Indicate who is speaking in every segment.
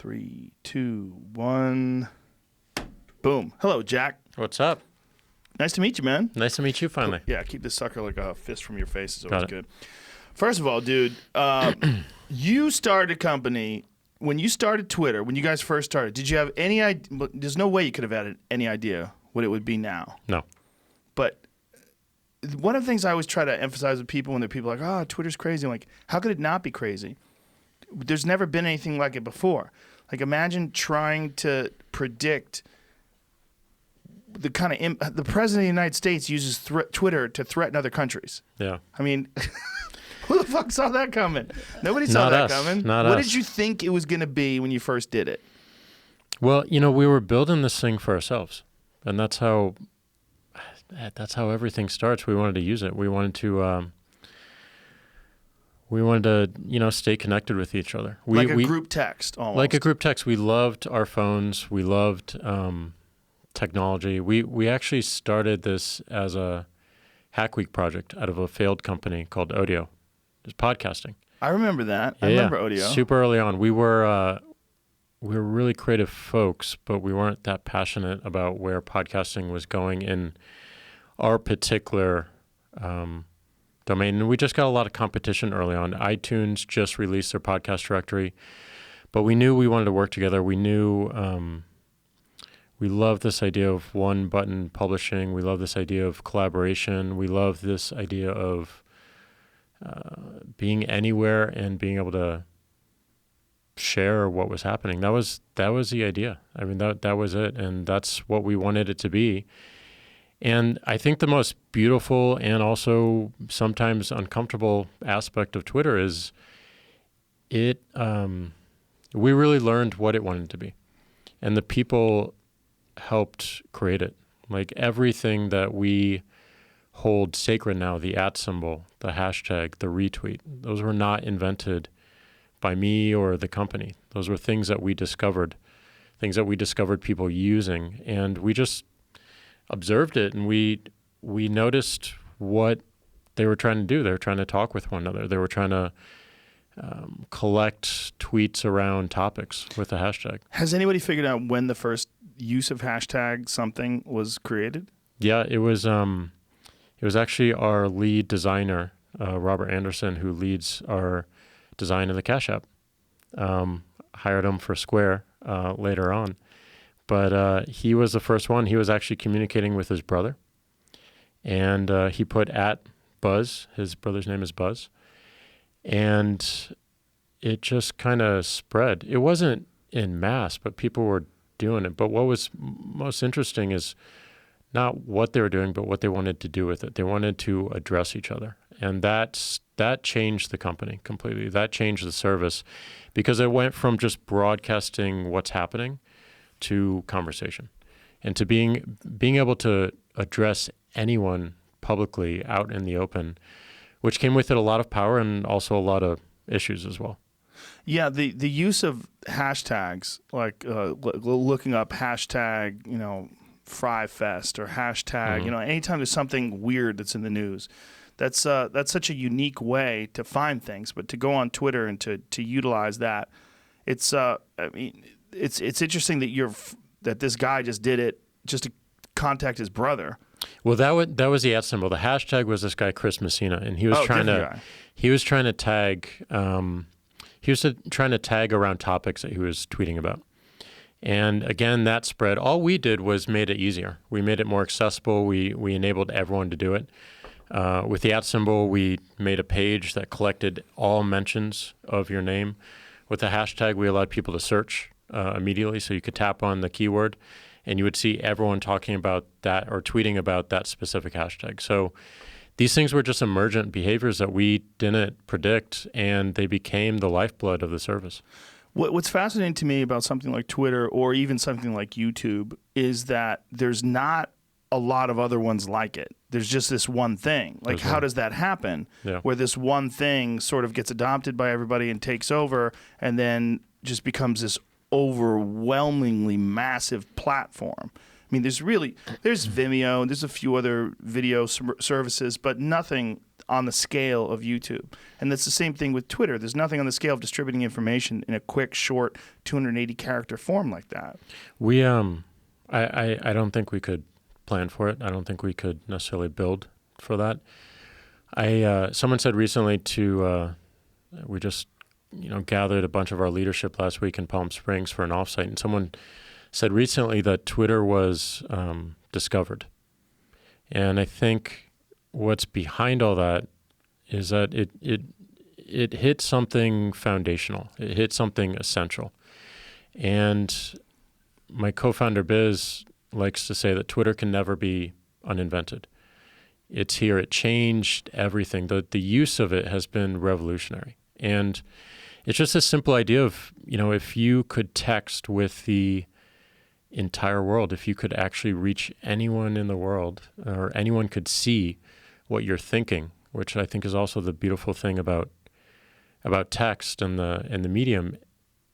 Speaker 1: 3, 2, 1. Boom. Hello, Jack.
Speaker 2: What's up?
Speaker 1: Nice to meet you, man.
Speaker 2: Nice to meet you finally.
Speaker 1: Yeah, keep this sucker like a fist from your face is
Speaker 2: Got
Speaker 1: always
Speaker 2: it.
Speaker 1: good. First of all, dude, you started a company. When you started Twitter, when you guys first started, did you have any idea? There's no way you could have had any idea what it would be now.
Speaker 2: No.
Speaker 1: But one of the things I always try to emphasize with people when they're people like, oh, Twitter's crazy. I'm like, how could it not be crazy? There's never been anything like it before. Like, imagine trying to predict the kind of the president of the United States uses Twitter to threaten other countries.
Speaker 2: Yeah.
Speaker 1: I mean, who the fuck saw that coming? Nobody saw
Speaker 2: Not
Speaker 1: that
Speaker 2: us.
Speaker 1: coming.
Speaker 2: Not
Speaker 1: what
Speaker 2: us.
Speaker 1: did you think it was going to be when you first did it?
Speaker 2: Well, we were building this thing for ourselves, and that's how everything starts. We wanted to use it. We wanted to stay connected with each other.
Speaker 1: Like a group text, almost.
Speaker 2: Like a group text. We loved our phones. We loved technology. We actually started this as a Hack Week project out of a failed company called Odeo. It's podcasting.
Speaker 1: I remember that. I remember Odeo.
Speaker 2: Super early on. We were really creative folks, but we weren't that passionate about where podcasting was going in our particular domain. And we just got a lot of competition early on. iTunes just released their podcast directory, but we knew we wanted to work together. We knew we love this idea of one-button publishing. We love this idea of collaboration. We love this idea of being anywhere and being able to share what was happening. That was the idea. I mean, that was it, and that's what we wanted it to be. And I think the most beautiful and also sometimes uncomfortable aspect of Twitter is we really learned what it wanted to be, and the people helped create it. Like everything that we hold sacred now, the @ symbol, the hashtag, the retweet, those were not invented by me or the company. Those were things that we discovered people using, and we just observed it, and we noticed what they were trying to do. They were trying to talk with one another. They were trying to collect tweets around topics with a hashtag.
Speaker 1: Has anybody figured out when the first use of hashtag something was created?
Speaker 2: Yeah, it was actually our lead designer, Robert Anderson, who leads our design of the Cash App. Hired him for Square later on. But he was the first one. He was actually communicating with his brother. And he put @Buzz. His brother's name is Buzz. And it just kind of spread. It wasn't en masse, but people were doing it. But what was most interesting is not what they were doing, but what they wanted to do with it. They wanted to address each other. And that changed the company completely. That changed the service because it went from just broadcasting what's happening to conversation and to being able to address anyone publicly out in the open, which came with it a lot of power and also a lot of issues as well.
Speaker 1: Yeah, the use of hashtags, like looking up hashtag, FryFest or hashtag, anytime there's something weird that's in the news, that's such a unique way to find things. But to go on Twitter and to utilize that, it's it's interesting that this guy just did it just to contact his brother.
Speaker 2: Well, that was the @ symbol. The hashtag was this guy Chris Messina, and he was trying to tag trying to tag around topics that he was tweeting about. And again, that spread. All we did was made it easier. We made it more accessible. We enabled everyone to do it. With the @ symbol, we made a page that collected all mentions of your name. With the hashtag, we allowed people to search immediately, so you could tap on the keyword, and you would see everyone talking about that or tweeting about that specific hashtag. So these things were just emergent behaviors that we didn't predict, and they became the lifeblood of the service.
Speaker 1: What's fascinating to me about something like Twitter or even something like YouTube is that there's not a lot of other ones like it. There's just this one thing. Like, how does that happen?
Speaker 2: Yeah.
Speaker 1: Where this one thing sort of gets adopted by everybody and takes over and then just becomes this overwhelmingly massive platform. I mean, there's Vimeo, there's a few other video services, but nothing on the scale of YouTube. And that's the same thing with Twitter. There's nothing on the scale of distributing information in a quick, short, 280-character form like that.
Speaker 2: We I don't think we could plan for it. I don't think we could necessarily build for that. Someone said recently we just gathered a bunch of our leadership last week in Palm Springs for an offsite, and someone said recently that Twitter was discovered. And I think what's behind all that is that it hit something foundational. It hit something essential. And my co-founder Biz likes to say that Twitter can never be uninvented. It's here. It changed everything. The use of it has been revolutionary. And it's just a simple idea of, if you could text with the entire world, if you could actually reach anyone in the world, or anyone could see what you're thinking, which I think is also the beautiful thing about text and the medium.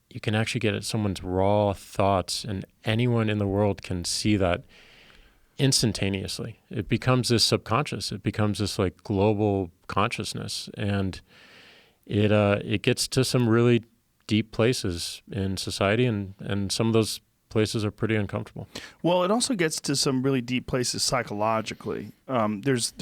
Speaker 2: You can actually get at someone's raw thoughts, and anyone in the world can see that instantaneously. It becomes this subconscious. It becomes this like global consciousness, and it gets to some really deep places in society, and some of those places are pretty uncomfortable.
Speaker 1: Well, it also gets to some really deep places psychologically. There's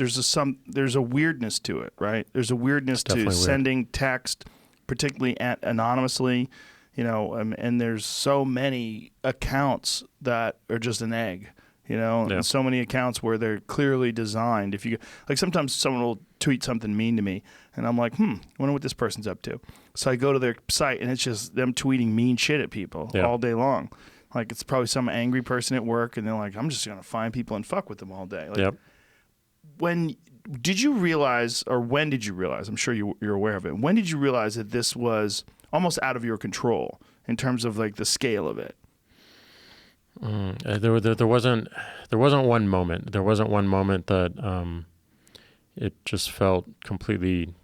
Speaker 1: a weirdness to it, right? There's a weirdness to sending text, particularly anonymously, and there's so many accounts that are just an egg, and so many accounts where they're clearly designed. If you like, sometimes someone will tweet something mean to me, and I'm like, I wonder what this person's up to. So I go to their site, and it's just them tweeting mean shit at people all day long. Like, it's probably some angry person at work, and they're like, I'm just going to find people and fuck with them all day. Like, when did you realize, I'm sure you're aware of it, when did you realize that this was almost out of your control in terms of, like, the scale of it?
Speaker 2: There wasn't one moment. There wasn't one moment that it just felt completely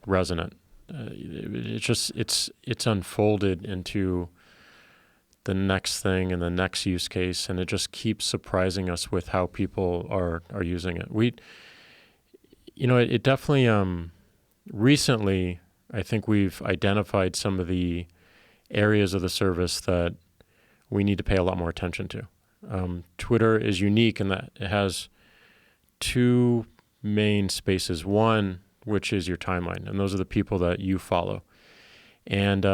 Speaker 2: resonant. It's unfolded into the next thing and the next use case, and it just keeps surprising us with how people are using it. It definitely recently, I think we've identified some of the areas of the service that we need to pay a lot more attention to. Twitter is unique in that it has two main spaces. One, which is your timeline, and those are the people that you follow. And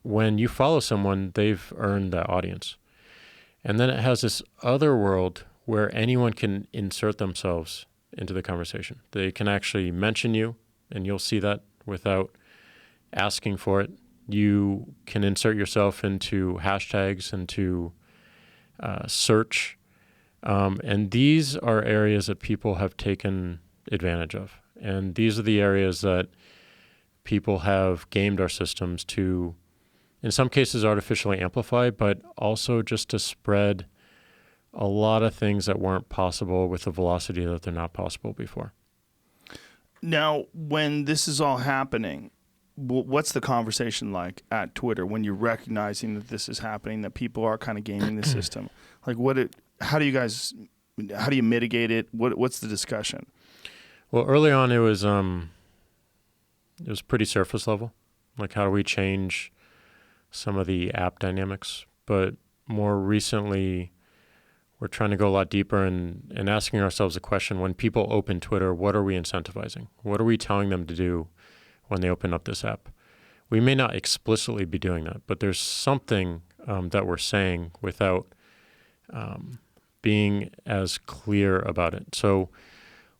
Speaker 2: when you follow someone, they've earned that audience. And then it has this other world where anyone can insert themselves into the conversation. They can actually mention you, and you'll see that without asking for it. You can insert yourself into hashtags, into search. And these are areas that people have taken advantage of. And these are the areas that people have gamed our systems to, in some cases, artificially amplify, but also just to spread a lot of things that weren't possible with the velocity that they're not possible before.
Speaker 1: Now, when this is all happening, what's the conversation like at Twitter when you're recognizing that this is happening, that people are kind of gaming the system? Like, how do you mitigate it? What's the discussion?
Speaker 2: Well, early on, it was pretty surface level. Like, how do we change some of the app dynamics? But more recently, we're trying to go a lot deeper and asking ourselves a question: when people open Twitter, what are we incentivizing? What are we telling them to do when they open up this app? We may not explicitly be doing that, but there's something that we're saying without being as clear about it. So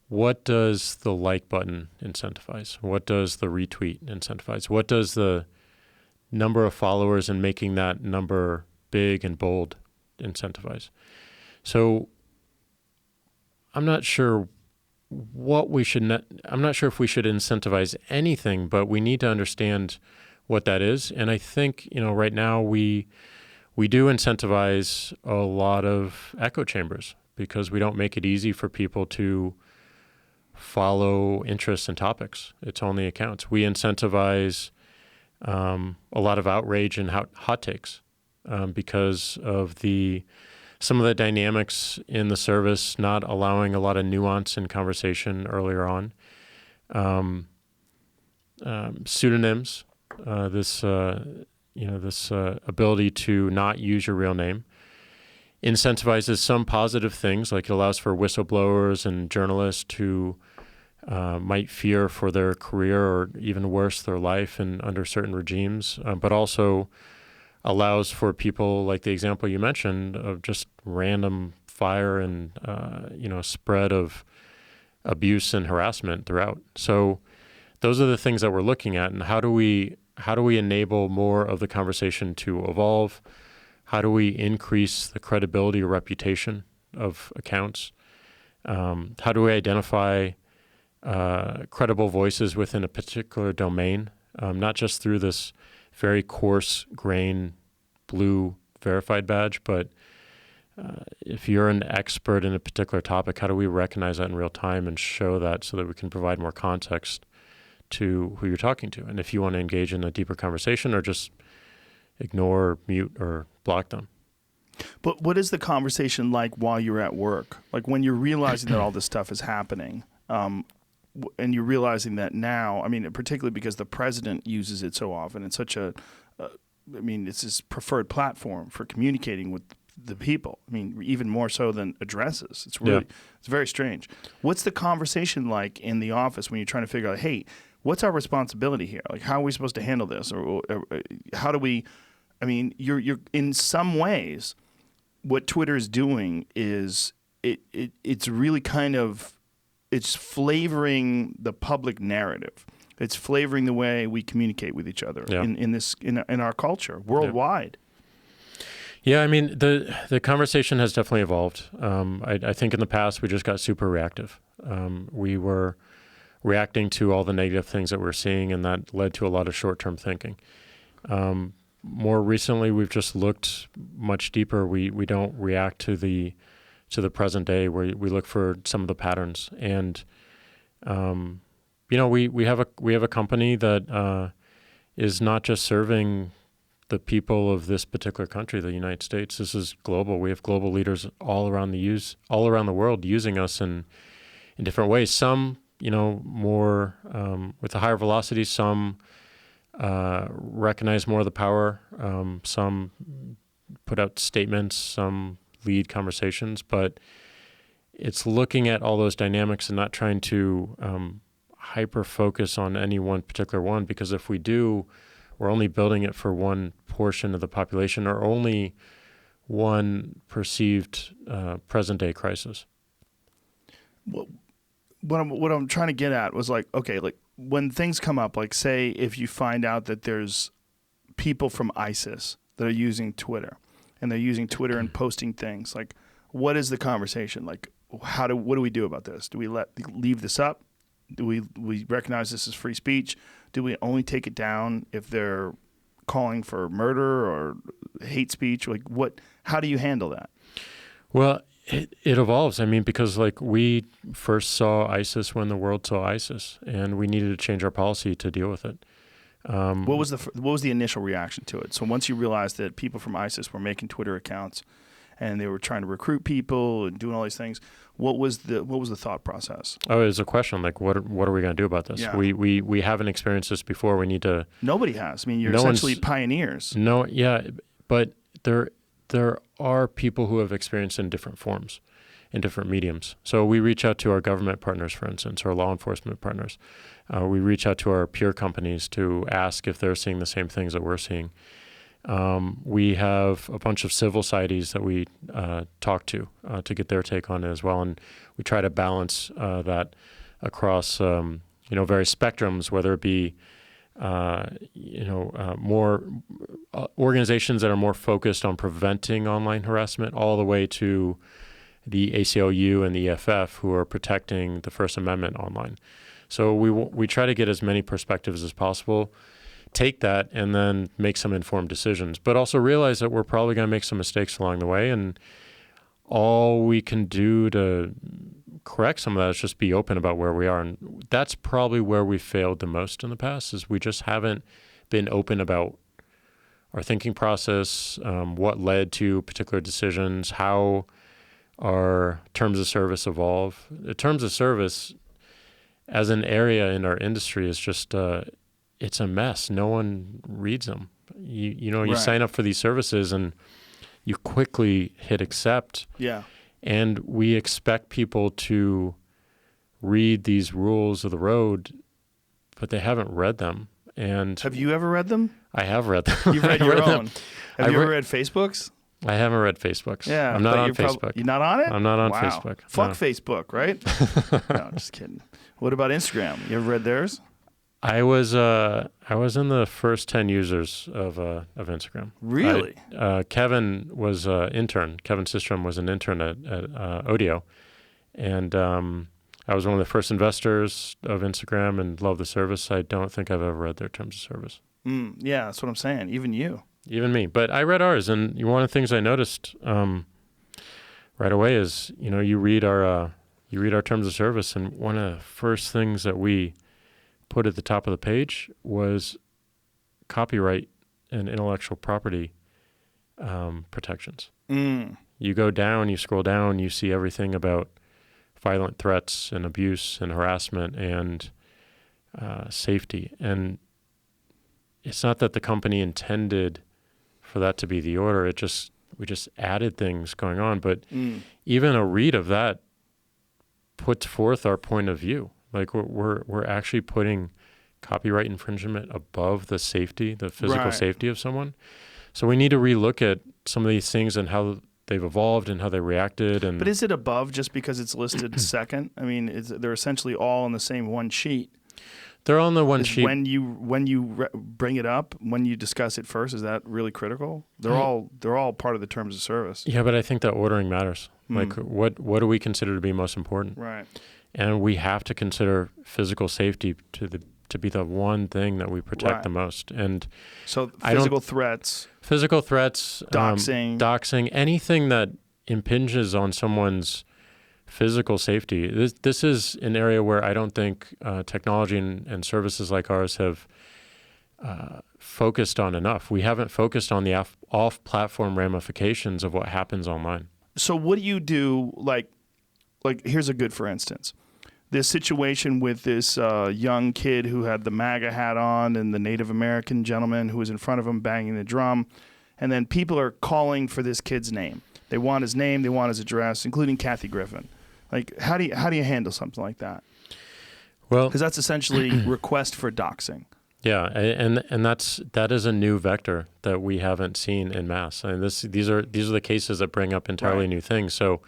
Speaker 2: what does the like button incentivize? What does the retweet incentivize? What does the number of followers and making that number big and bold incentivize? So I'm not sure what we should I'm not sure if we should incentivize anything, but we need to understand what that is. And I think, right now we do incentivize a lot of echo chambers because we don't make it easy for people to follow interests and topics. It's only accounts. We incentivize a lot of outrage and hot takes because of the some of the dynamics in the service, not allowing a lot of nuance in conversation earlier on. Pseudonyms, this ability to not use your real name, incentivizes some positive things, like it allows for whistleblowers and journalists who might fear for their career or even worse, their life and under certain regimes, but also allows for people like the example you mentioned of just random fire and spread of abuse and harassment throughout. So those are the things that we're looking at, and how do we enable more of the conversation to evolve? How do we increase the credibility or reputation of accounts? How do we identify credible voices within a particular domain, not just through this very coarse grain blue verified badge, but if you're an expert in a particular topic, how do we recognize that in real time and show that so that we can provide more context to who you're talking to? And if you want to engage in a deeper conversation or just ignore, mute, or block them.
Speaker 1: But what is the conversation like while you're at work? Like when you're realizing that all this stuff is happening, and you're realizing that now, I mean, particularly because the president uses it so often, it's such it's his preferred platform for communicating with the people. I mean, even more so than addresses. It's really, It's very strange. What's the conversation like in the office when you're trying to figure out, hey, what's our responsibility here? Like, how are we supposed to handle this? Or how do we, I mean, you're in some ways, what Twitter is doing is it's really kind of, it's flavoring the public narrative. It's flavoring the way we communicate with each other in our culture worldwide.
Speaker 2: Yeah, I mean, the conversation has definitely evolved. I think in the past we just got super reactive. We were reacting to all the negative things that we're seeing, and that led to a lot of short-term thinking. More recently, we've just looked much deeper. We don't react to the present day, where we look for some of the patterns. And we have a company that is not just serving the people of this particular country, the United States. This is global. We have global leaders all around the world using us in different ways. Some, more with a higher velocity. Some recognize more of the power. Some put out statements. Some lead conversations. But it's looking at all those dynamics and not trying to hyper focus on any one particular one, because if we do, we're only building it for one portion of the population or only one perceived present-day crisis.
Speaker 1: What I'm trying to get at was like, okay, like when things come up, like say if you find out that there's people from ISIS that are using Twitter, and they're using Twitter and posting things, like what is the conversation? Like what do we do about this? Do we leave this up? Do we recognize this as free speech? Do we only take it down if they're calling for murder or hate speech? Like how do you handle that?
Speaker 2: Well, it evolves. I mean, because like we first saw ISIS when the world saw ISIS, and we needed to change our policy to deal with it.
Speaker 1: What was the initial reaction to it? So once you realized that people from ISIS were making Twitter accounts and they were trying to recruit people and doing all these things, what was the thought process?
Speaker 2: Oh, it was a question like, what are we going to do about this?
Speaker 1: Yeah.
Speaker 2: We haven't experienced this before. We need to.
Speaker 1: Nobody has. I mean, you're essentially pioneers.
Speaker 2: No, yeah, but there are people who have experienced in different forms, in different mediums. So we reach out to our government partners, for instance, or law enforcement partners. We reach out to our peer companies to ask if they're seeing the same things that we're seeing. We have a bunch of civil societies that we talk to get their take on it as well, and we try to balance that across various spectrums, whether it be more organizations that are more focused on preventing online harassment, all the way to the ACLU and the EFF, who are protecting the First Amendment online. So we try to get as many perspectives as possible, take that, and then make some informed decisions, but also realize that we're probably going to make some mistakes along the way, and all we can do to correct some of that is just be open about where we are. And that's probably where we failed the most in the past, is we just haven't been open about our thinking process, what led to particular decisions, how our terms of service evolve. The terms of service as an area in our industry is just, it's a mess. No one reads them. You
Speaker 1: Right.
Speaker 2: sign up for these services and you quickly hit accept.
Speaker 1: Yeah.
Speaker 2: And we expect people to read these rules of the road, but they haven't read them. And
Speaker 1: Have you ever read them?
Speaker 2: I have read them.
Speaker 1: You've read
Speaker 2: I
Speaker 1: your
Speaker 2: read them.
Speaker 1: own. Have you ever read Facebook's?
Speaker 2: I haven't read Facebook's.
Speaker 1: Yeah.
Speaker 2: I'm not
Speaker 1: but
Speaker 2: on
Speaker 1: you're
Speaker 2: Facebook.
Speaker 1: You're not on it?
Speaker 2: I'm not on
Speaker 1: Wow.
Speaker 2: Facebook.
Speaker 1: Fuck
Speaker 2: No.
Speaker 1: Facebook, right? No, just kidding. What about Instagram? You ever read theirs?
Speaker 2: I was in the first 10 users of Instagram.
Speaker 1: Really?
Speaker 2: Kevin was an intern. Kevin Systrom was an intern at Odeo, and I was one of the first investors of Instagram and loved the service. I don't think I've ever read their terms of service.
Speaker 1: Yeah, that's what I'm saying. Even you.
Speaker 2: Even me, but I read ours, and one of the things I noticed right away is you read our terms of service, and one of the first things that we put at the top of the page was copyright and intellectual property protections. You go down, you scroll down, you see everything about violent threats and abuse and harassment and safety. And it's not that the company intended for that to be the order. We just added things going on. But even a read of that puts forth our point of view. Like we're actually putting copyright infringement above the safety, the physical
Speaker 1: Right.
Speaker 2: safety of someone. So we need to relook at some of these things and how they've evolved and how they reacted. And
Speaker 1: But is it above just because it's listed second? I mean, they're essentially all on the same one sheet.
Speaker 2: they're on the one
Speaker 1: Is
Speaker 2: sheet.
Speaker 1: when you bring it up, when you discuss it first, is that really critical? They're all part of the terms of service.
Speaker 2: Yeah, but I think that ordering matters. Like what do we consider to be most important?
Speaker 1: Right.
Speaker 2: And we have to consider physical safety to be the one thing that we protect
Speaker 1: Right.
Speaker 2: the most. And
Speaker 1: So
Speaker 2: I don't-
Speaker 1: physical threats,
Speaker 2: physical threats,
Speaker 1: doxing.
Speaker 2: anything that impinges on someone's physical safety. This is an area where I don't think technology and services like ours have focused on enough. We haven't focused on the off-platform ramifications of what happens online.
Speaker 1: So what do you do? Like here's a good for instance. This situation with this young kid who had the MAGA hat on and the Native American gentleman who was in front of him banging the drum, and then people are calling for this kid's name. They want his name, they want his address, including Kathy Griffin. Like how do you handle something like that?
Speaker 2: Well,
Speaker 1: Because that's essentially request for doxing.
Speaker 2: yeah, and that is a new vector that we haven't seen in mass. And these are the cases that bring up entirely
Speaker 1: Right.
Speaker 2: new things. So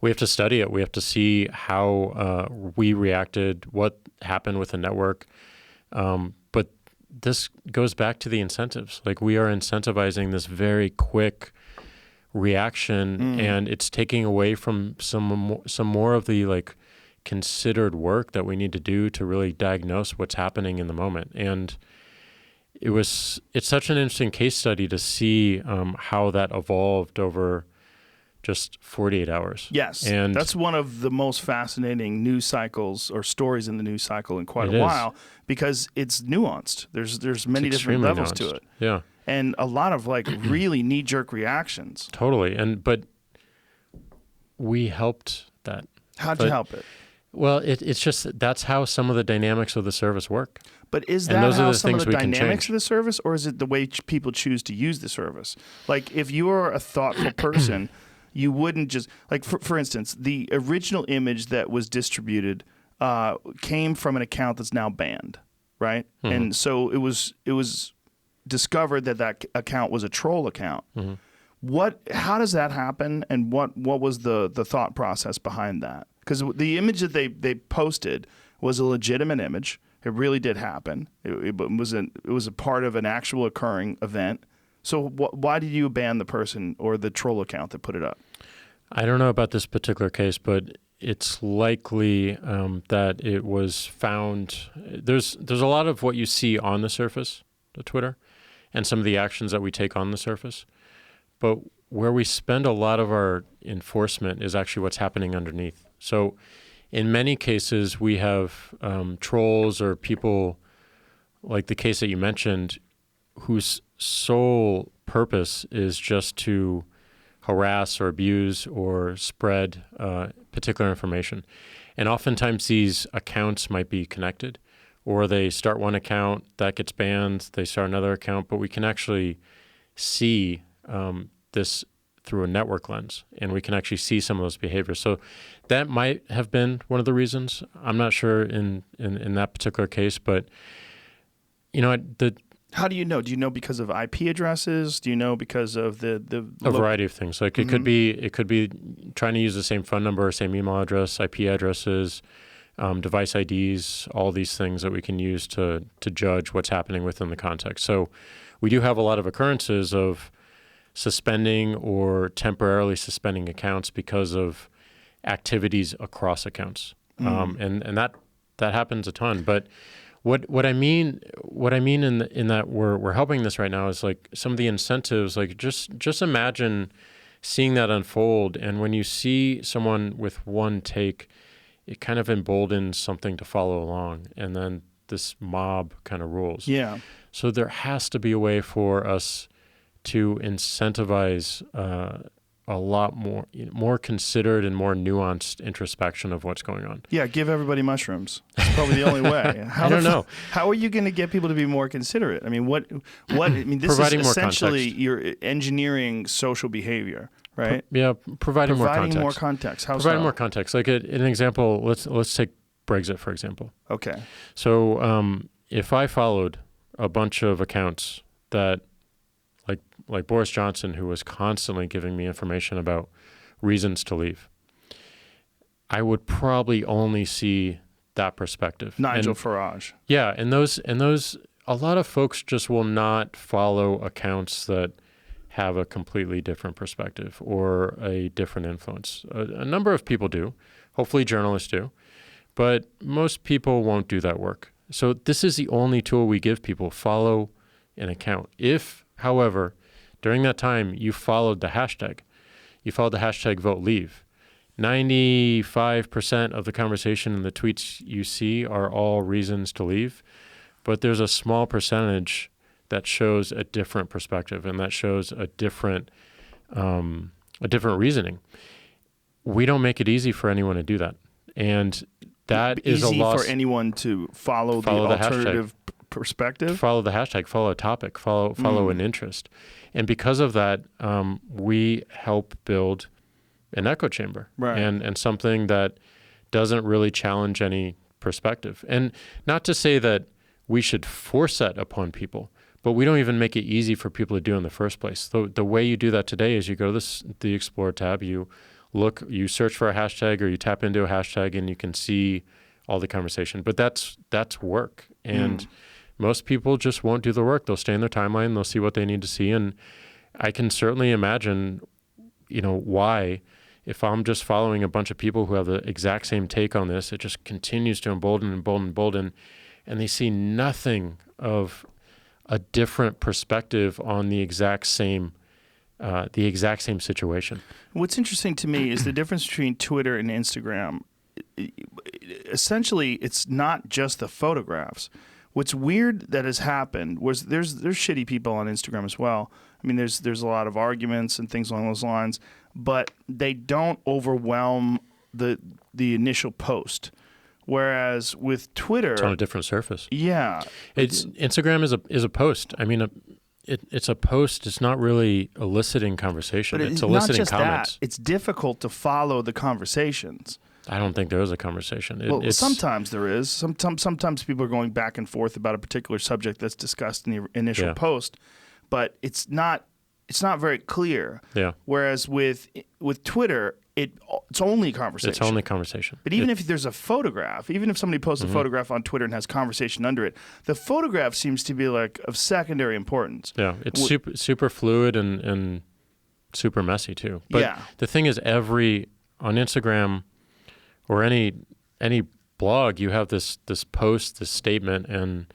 Speaker 2: we have to study it. We have to see how we reacted, what happened with the network. But this goes back to the incentives. Like we are incentivizing this very quick reaction, and it's taking away from some more of the like considered work that we need to do to really diagnose what's happening in the moment. And it's such an interesting case study to see how that evolved over just 48 hours.
Speaker 1: Yes,
Speaker 2: And
Speaker 1: that's one of the most fascinating news cycles or stories in the news cycle in quite
Speaker 2: It
Speaker 1: a
Speaker 2: is.
Speaker 1: while because it's nuanced. There's many
Speaker 2: it's
Speaker 1: different
Speaker 2: extremely
Speaker 1: levels to
Speaker 2: nuanced.
Speaker 1: it,
Speaker 2: Yeah,
Speaker 1: and a lot of like really knee-jerk reactions.
Speaker 2: totally. But we helped that.
Speaker 1: How'd you
Speaker 2: But-
Speaker 1: help it?
Speaker 2: Well, it's just that's how some of the dynamics of the service work.
Speaker 1: But is
Speaker 2: and
Speaker 1: that
Speaker 2: those are
Speaker 1: how
Speaker 2: the
Speaker 1: some of
Speaker 2: things
Speaker 1: the
Speaker 2: we can
Speaker 1: dynamics
Speaker 2: change.
Speaker 1: of the service, or is it the way people choose to use the service? Like, if you are a thoughtful person, you wouldn't just like, for instance, the original image that was distributed came from an account that's now banned, right?
Speaker 2: Mm-hmm.
Speaker 1: And so it was discovered that account was a troll account.
Speaker 2: Mm-hmm.
Speaker 1: How does that happen, and what was the thought process behind that? Because the image that they posted was a legitimate image. It really did happen. It was a part of an actual occurring event. So why did you ban the person or the troll account that put it up?
Speaker 2: I don't know about this particular case, but it's likely that it was found. There's a lot of what you see on the surface of Twitter and some of the actions that we take on the surface. But where we spend a lot of our enforcement is actually what's happening underneath. So in many cases, we have trolls or people like the case that you mentioned who sole purpose is just to harass or abuse or spread particular information. And oftentimes these accounts might be connected, or they start one account, that gets banned, they start another account, but we can actually see this through a network lens, and we can actually see some of those behaviors. So that might have been one of the reasons. I'm not sure in that particular case, but
Speaker 1: how do you know? Do you know because of IP addresses? Do you know because of a
Speaker 2: variety of things? Like it could be trying to use the same phone number, same email address, IP addresses, device IDs, all these things that we can use to judge what's happening within the context. So we do have a lot of occurrences of suspending or temporarily suspending accounts because of activities across accounts, and that happens a ton. But what I mean in that we're helping this right now is like some of the incentives. Like just imagine seeing that unfold, and when you see someone with one take, it kind of emboldens something to follow along, and then this mob kind of rules.
Speaker 1: Yeah.
Speaker 2: So there has to be a way for us to incentivize a lot more considered and more nuanced introspection of what's going on.
Speaker 1: Yeah, give everybody mushrooms. That's probably the only way.
Speaker 2: I don't know.
Speaker 1: How are you going to get people to be more considerate? I mean, this
Speaker 2: Providing
Speaker 1: is
Speaker 2: more
Speaker 1: essentially
Speaker 2: context.
Speaker 1: you're engineering social behavior, right?
Speaker 2: Providing more
Speaker 1: context. How
Speaker 2: providing
Speaker 1: so?
Speaker 2: more context. Like an example, let's take Brexit, for example.
Speaker 1: Okay.
Speaker 2: So if I followed a bunch of accounts that like Boris Johnson, who was constantly giving me information about reasons to leave, I would probably only see that perspective.
Speaker 1: Nigel Farage.
Speaker 2: Yeah, and those a lot of folks just will not follow accounts that have a completely different perspective or a different influence. A number of people do. Hopefully journalists do. But most people won't do that work. So this is the only tool we give people: follow an account. If, however, during that time you followed the hashtag vote leave, 95% of the conversation and the tweets you see are all reasons to leave, but there's a small percentage that shows a different perspective and that shows a different reasoning. We don't make it easy for anyone to do that, and that is a loss.
Speaker 1: Easy for anyone to follow the alternative perspective.
Speaker 2: Follow the hashtag, follow a topic, follow an interest. And because of that, we help build an echo chamber,
Speaker 1: right,
Speaker 2: and something that doesn't really challenge any perspective. And not to say that we should force that upon people, but we don't even make it easy for people to do in the first place. The way you do that today is you go to the Explore tab, you search for a hashtag or you tap into a hashtag, and you can see all the conversation. But that's work. And most people just won't do the work. They'll stay in their timeline. They'll see what they need to see. And I can certainly imagine, why, if I'm just following a bunch of people who have the exact same take on this, it just continues to embolden, and they see nothing of a different perspective on the exact same situation.
Speaker 1: What's interesting to me is the difference between Twitter and Instagram. Essentially, it's not just the photographs. What's weird that has happened was there's shitty people on Instagram as well. I mean, there's a lot of arguments and things along those lines, but they don't overwhelm the initial post. Whereas with Twitter,
Speaker 2: it's on a different surface.
Speaker 1: Yeah,
Speaker 2: Instagram is a post. I mean, it's a post. It's not really eliciting conversation.
Speaker 1: But
Speaker 2: it's eliciting
Speaker 1: not just
Speaker 2: comments.
Speaker 1: That. It's difficult to follow the conversations.
Speaker 2: I don't think there is a conversation.
Speaker 1: Sometimes there is. Sometimes people are going back and forth about a particular subject that's discussed in the initial post, but it's not very clear.
Speaker 2: Yeah.
Speaker 1: Whereas with Twitter, it's only conversation.
Speaker 2: It's only conversation.
Speaker 1: But even if there's a photograph, even if somebody posts a photograph on Twitter and has conversation under it, the photograph seems to be like of secondary importance.
Speaker 2: Yeah, it's super fluid and super messy too. But the thing is, on Instagram or any blog, you have this post, this statement, and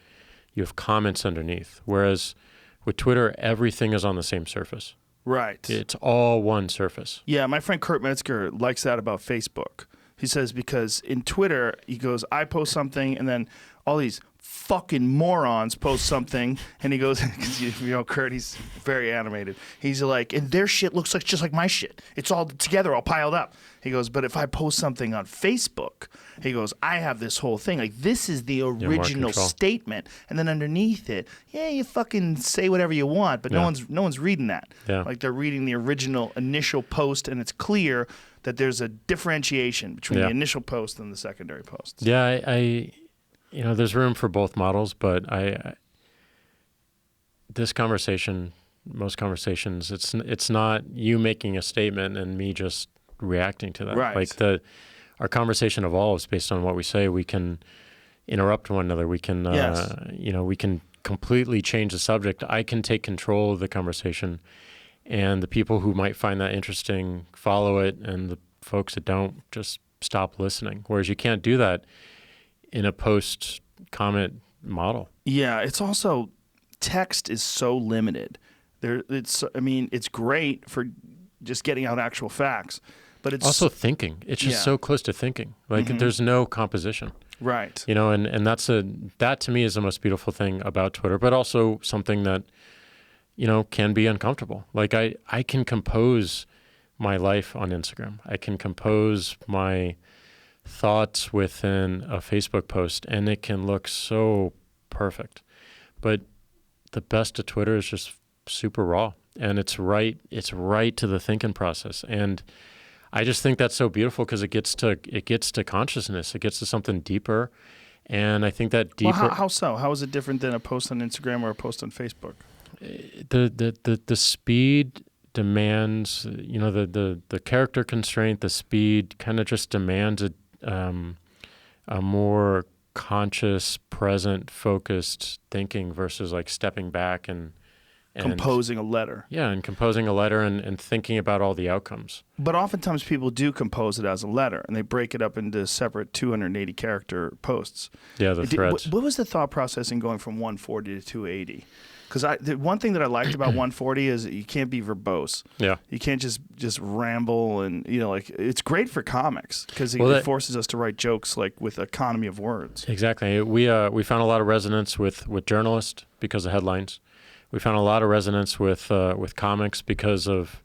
Speaker 2: you have comments underneath. Whereas with Twitter, everything is on the same surface.
Speaker 1: Right.
Speaker 2: It's all one surface.
Speaker 1: Yeah, my friend Kurt Metzger likes that about Facebook. He says because in Twitter, he goes, I post something, and then all these fucking morons post something, and he goes, because Kurt, he's very animated. He's like, and their shit looks like just like my shit. It's all together, all piled up. He goes, but if I post something on Facebook, he goes, I have this whole thing. Like, this is the original statement, and then underneath it, yeah, you fucking say whatever you want, but no one's reading that.
Speaker 2: Yeah.
Speaker 1: Like, they're reading the original initial post, and it's clear that there's a differentiation between the initial post and the secondary posts.
Speaker 2: Yeah, I there's room for both models, but this conversation, most conversations, it's not you making a statement and me just reacting to that.
Speaker 1: Right.
Speaker 2: Like our conversation evolves based on what we say. We can interrupt one another. We can, we can completely change the subject. I can take control of the conversation, and the people who might find that interesting follow it, and the folks that don't just stop listening. Whereas you can't do that in a post-comment model.
Speaker 1: Yeah, it's also, text is so limited. It's great for just getting out actual facts, but it's
Speaker 2: also thinking. It's just so close to thinking. Like there's no composition.
Speaker 1: Right.
Speaker 2: And that to me is the most beautiful thing about Twitter, but also something that, can be uncomfortable. Like I can compose my life on Instagram. I can compose my thoughts within a Facebook post, and it can look so perfect. But the best of Twitter is just super raw, and it's right to the thinking process. And I just think that's so beautiful because it gets to consciousness. It gets to something deeper. And I think that deeper.
Speaker 1: Well, how so? How is it different than a post on Instagram or a post on Facebook?
Speaker 2: The speed demands, the character constraint, the speed kind of just demands a more conscious, present, focused thinking versus like stepping back and
Speaker 1: composing a letter.
Speaker 2: Yeah, and composing a letter and thinking about all the outcomes.
Speaker 1: But oftentimes people do compose it as a letter, and they break it up into separate 280 character posts.
Speaker 2: Yeah, the threads.
Speaker 1: What was the thought process in going from 140 to 280? Because the one thing that I liked about 140 is you can't be verbose. Yeah. You can't just ramble, and it's great for comics because it forces us to write jokes like with economy of words.
Speaker 2: Exactly. We found a lot of resonance with journalists because of headlines. We found a lot of resonance with comics because of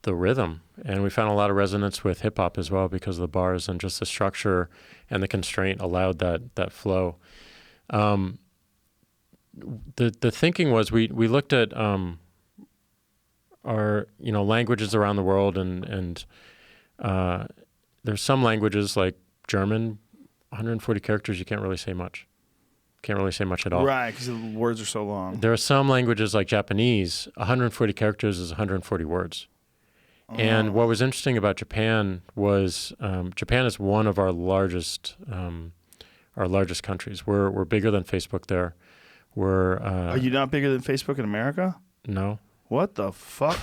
Speaker 2: the rhythm, and we found a lot of resonance with hip hop as well because of the bars and just the structure and the constraint allowed that flow. The thinking was we looked at our languages around the world, and there's some languages like German, 140 characters, you can't really say much. Can't really say much at all.
Speaker 1: Right, because the words are so long.
Speaker 2: There are some languages like Japanese, 140 characters is 140 words. Oh. And what was interesting about Japan was Japan is one of our largest countries. We're bigger than Facebook there.
Speaker 1: Are you not bigger than Facebook in America?
Speaker 2: No.
Speaker 1: What the fuck?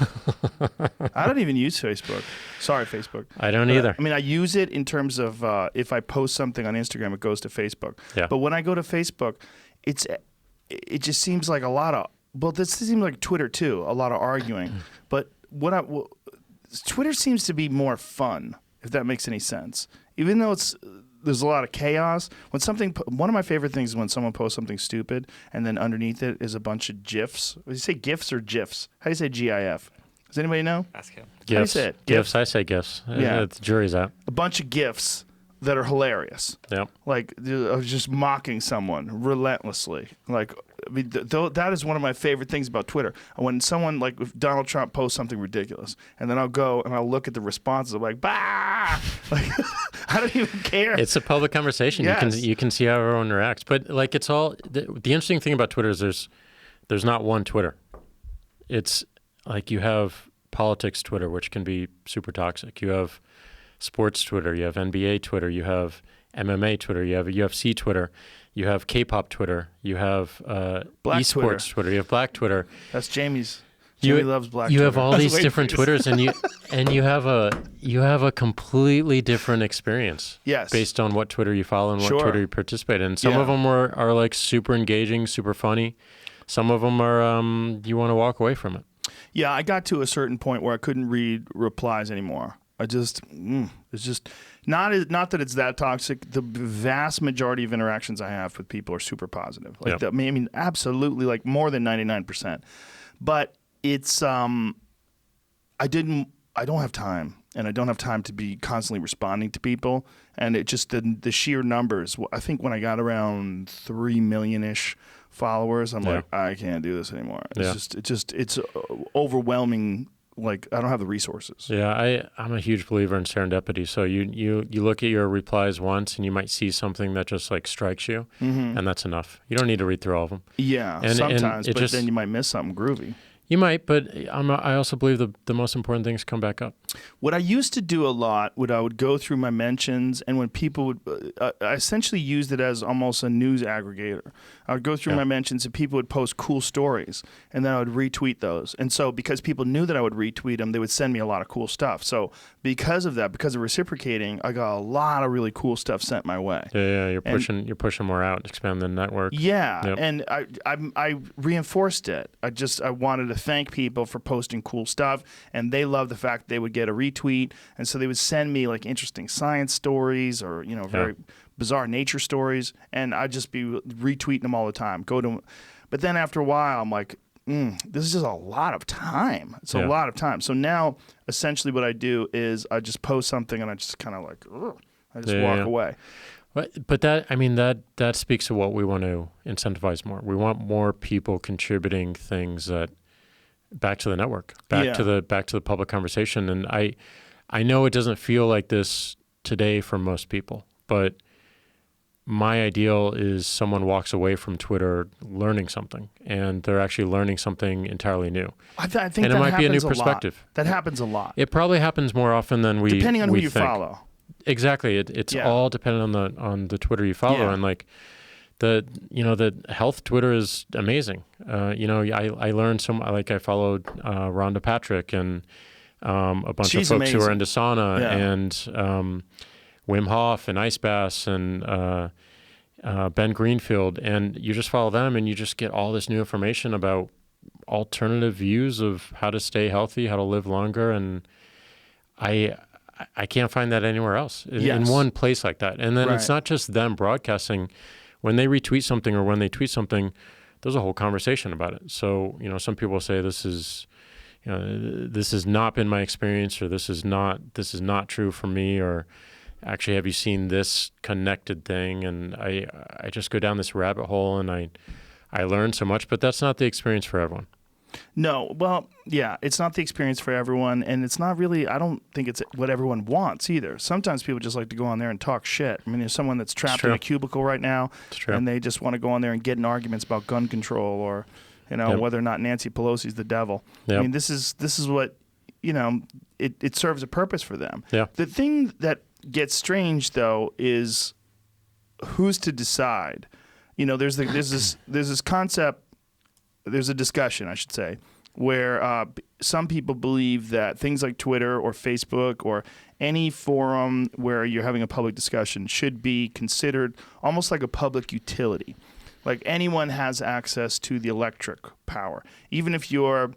Speaker 1: I don't even use Facebook. Sorry, Facebook.
Speaker 2: I don't either.
Speaker 1: I mean, I use it in terms of if I post something on Instagram, it goes to Facebook.
Speaker 2: Yeah.
Speaker 1: But when I go to Facebook, it just seems like a lot of, well, this seems like Twitter too, a lot of arguing. But Twitter seems to be more fun, if that makes any sense. Even though there's a lot of chaos. One of my favorite things is when someone posts something stupid and then underneath it is a bunch of GIFs. Do you say GIFs or GIFs? How do you say GIF? Does anybody know?
Speaker 3: Ask him.
Speaker 2: GIFs.
Speaker 1: How do you say it?
Speaker 2: GIFs. I say GIFs.
Speaker 1: Yeah.
Speaker 2: The jury's out.
Speaker 1: A bunch of GIFs that are hilarious.
Speaker 2: Yep.
Speaker 1: Like just mocking someone relentlessly. Like, I mean, that is one of my favorite things about Twitter. When someone, like if Donald Trump posts something ridiculous, and then I'll go and I'll look at the responses. I'm like, bah! Like, I don't even care.
Speaker 2: It's a public conversation.
Speaker 1: Yes.
Speaker 2: You can see how everyone reacts. But like, it's all the interesting thing about Twitter is there's not one Twitter. It's like you have politics Twitter, which can be super toxic. You have sports Twitter. You have NBA Twitter. You have MMA Twitter. You have UFC Twitter. You have K-pop Twitter. You have esports Twitter. You have Black Twitter.
Speaker 1: That's Jamie's. Jamie loves Black
Speaker 2: you
Speaker 1: Twitter.
Speaker 2: have all these different Twitters, and you have a completely different experience.
Speaker 1: Yes.
Speaker 2: Based on what Twitter you follow and what Twitter you participate in. Some of them are like super engaging, super funny. Some of them are you want to walk away from it.
Speaker 1: Yeah, I got to a certain point where I couldn't read replies anymore. It's just not that it's that toxic. The vast majority of interactions I have with people are super positive. Like,
Speaker 2: Yeah.
Speaker 1: I mean, absolutely, like more than 99%. But it's, I don't have time, and I don't have time to be constantly responding to people. And it just, the sheer numbers, I think when I got around 3 million-ish followers, I'm like, I can't do this anymore. It's overwhelming. Like, I don't have the resources.
Speaker 2: Yeah, I'm a huge believer in serendipity. So you look at your replies once, and you might see something that just like strikes you, and that's enough. You don't need to read through all of them.
Speaker 1: Yeah,
Speaker 2: And
Speaker 1: sometimes,
Speaker 2: it
Speaker 1: but
Speaker 2: just,
Speaker 1: then you might miss something groovy.
Speaker 2: You might, but I also believe the most important things come back up.
Speaker 1: What I used to do a lot, I would go through my mentions, and when people would, I essentially used it as almost a news aggregator. I would go through my mentions, and people would post cool stories, and then I would retweet those. And so, because people knew that I would retweet them, they would send me a lot of cool stuff. So, because of that, because of reciprocating, I got a lot of really cool stuff sent my way.
Speaker 2: Yeah, you're pushing more out, expand the network.
Speaker 1: Yeah,
Speaker 2: Yep.
Speaker 1: and I reinforced it. I wanted to thank people for posting cool stuff, and they loved the fact they would get a retweet, and so they would send me like interesting science stories or very bizarre nature stories, and I'd just be retweeting them all the time. But then after a while, I'm like, this is just a lot of time. It's a lot of time. So now, essentially, what I do is I just post something, and I just kind of like, I just walk away.
Speaker 2: But that speaks to what we want to incentivize more. We want more people contributing things that back to the network, back to the public conversation. And I know it doesn't feel like this today for most people, but my ideal is someone walks away from Twitter learning something, and they're actually learning something entirely new.
Speaker 1: I think
Speaker 2: and
Speaker 1: that
Speaker 2: it might be a new
Speaker 1: happens
Speaker 2: perspective.
Speaker 1: That happens a lot.
Speaker 2: It probably happens more often than we
Speaker 1: depending on who you
Speaker 2: think.
Speaker 1: follow.
Speaker 2: Exactly. It's all dependent on the Twitter you follow, and like the health Twitter is amazing. I learned I followed Rhonda Patrick and a bunch of folks who are into sauna and Wim Hof and Ice Baths and Ben Greenfield, and you just follow them and you just get all this new information about alternative views of how to stay healthy, how to live longer, and I can't find that anywhere else in one place like that. And then it's not just them broadcasting. When they retweet something or when they tweet something, there's a whole conversation about it. So, some people say this has not been my experience, or this is not true for me, or actually, have you seen this connected thing? And I just go down this rabbit hole, and I learn so much, but that's not the experience for everyone.
Speaker 1: No, well, yeah, it's not the experience for everyone, and it's not really, I don't think it's what everyone wants either. Sometimes people just like to go on there and talk shit. I mean, there's someone that's trapped in a cubicle right now, and they just want to go on there and get in arguments about gun control or, whether or not Nancy Pelosi's the devil.
Speaker 2: Yep.
Speaker 1: I mean, this is what, it serves a purpose for them.
Speaker 2: Yeah.
Speaker 1: The thing that gets strange, though, is who's to decide. There's this concept. There's a discussion, I should say, where some people believe that things like Twitter or Facebook or any forum where you're having a public discussion should be considered almost like a public utility. Like anyone has access to the electric power. Even if you're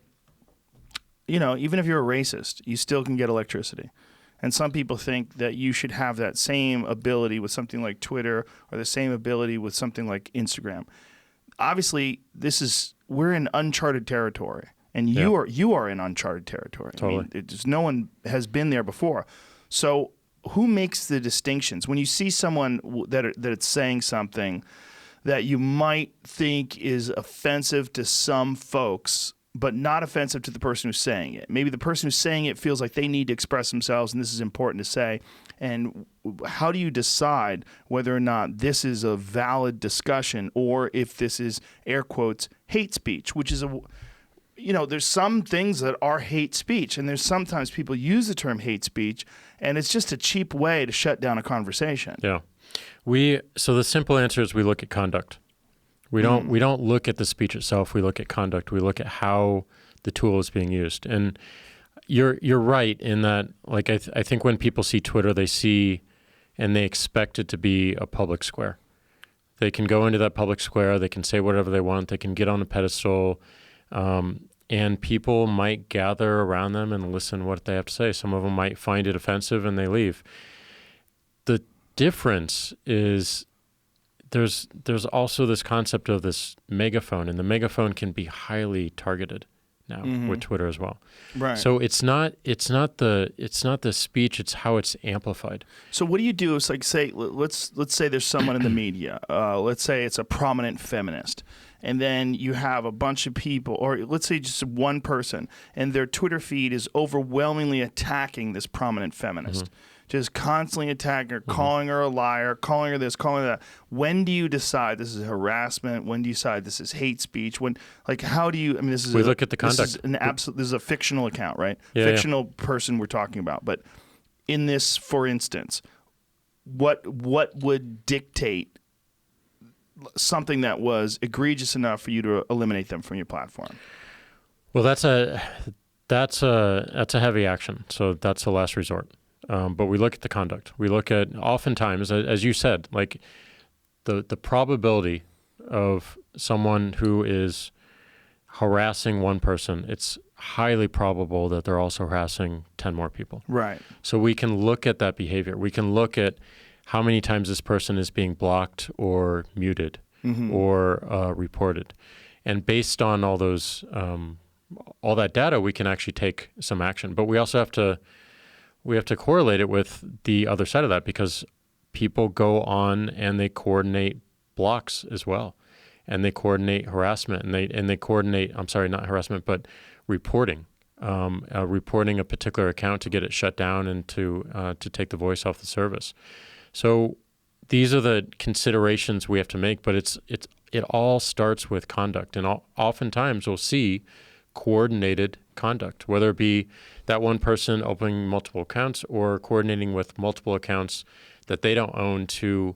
Speaker 1: a racist, you still can get electricity. And some people think that you should have that same ability with something like Twitter or the same ability with something like Instagram. Obviously, we're in uncharted territory, and you are in uncharted territory.
Speaker 2: Totally.
Speaker 1: I mean, no one has been there before. So, who makes the distinctions when you see someone that it's saying something that you might think is offensive to some folks, but not offensive to the person who's saying it? Maybe the person who's saying it feels like they need to express themselves, and this is important to say. And how do you decide whether or not this is a valid discussion or if this is, air quotes, hate speech, which is there's some things that are hate speech, and there's sometimes people use the term hate speech, and it's just a cheap way to shut down a conversation.
Speaker 2: Yeah. So the simple answer is we look at conduct. We don't look at the speech itself. We look at conduct. We look at how the tool is being used. And you're right in that, like, I think when people see Twitter, they see and they expect it to be a public square. They can go into that public square. They can say whatever they want. They can get on a pedestal. and people might gather around them and listen what they have to say. Some of them might find it offensive and they leave. The difference is there's also this concept of this megaphone, and the megaphone can be highly targeted now with Twitter as well.
Speaker 1: Right.
Speaker 2: So it's not the speech, it's how it's amplified.
Speaker 1: So what do you do? It's like, say, let's say there's someone in the media. Let's say it's a prominent feminist, and then you have a bunch of people, or let's say just one person, and their Twitter feed is overwhelmingly attacking this prominent feminist. Just constantly attacking her, calling her a liar, calling her this, calling her that. When do you decide this is harassment? When do you decide this is hate speech? When, like, how do you? I mean, this is
Speaker 2: we look at the conduct.
Speaker 1: This is a fictional account, right?
Speaker 2: Yeah,
Speaker 1: fictional person we're talking about. But in this, for instance, what would dictate something that was egregious enough for you to eliminate them from your platform?
Speaker 2: Well, that's a heavy action. So that's the last resort. But we look at the conduct. We look at, oftentimes, as you said, like the probability of someone who is harassing one person, it's highly probable that they're also harassing 10 more people.
Speaker 1: Right.
Speaker 2: So we can look at that behavior. We can look at how many times this person is being blocked or muted or reported. And based on all those, all that data, we can actually take some action. But we also have to correlate it with the other side of that, because people go on and they coordinate blocks as well, and they coordinate harassment, and they coordinate, I'm sorry, not harassment, but reporting, reporting a particular account to get it shut down and to take the voice off the service. So these are the considerations we have to make, but it all starts with conduct, and oftentimes we'll see coordinated conduct, whether it be that one person opening multiple accounts or coordinating with multiple accounts that they don't own to,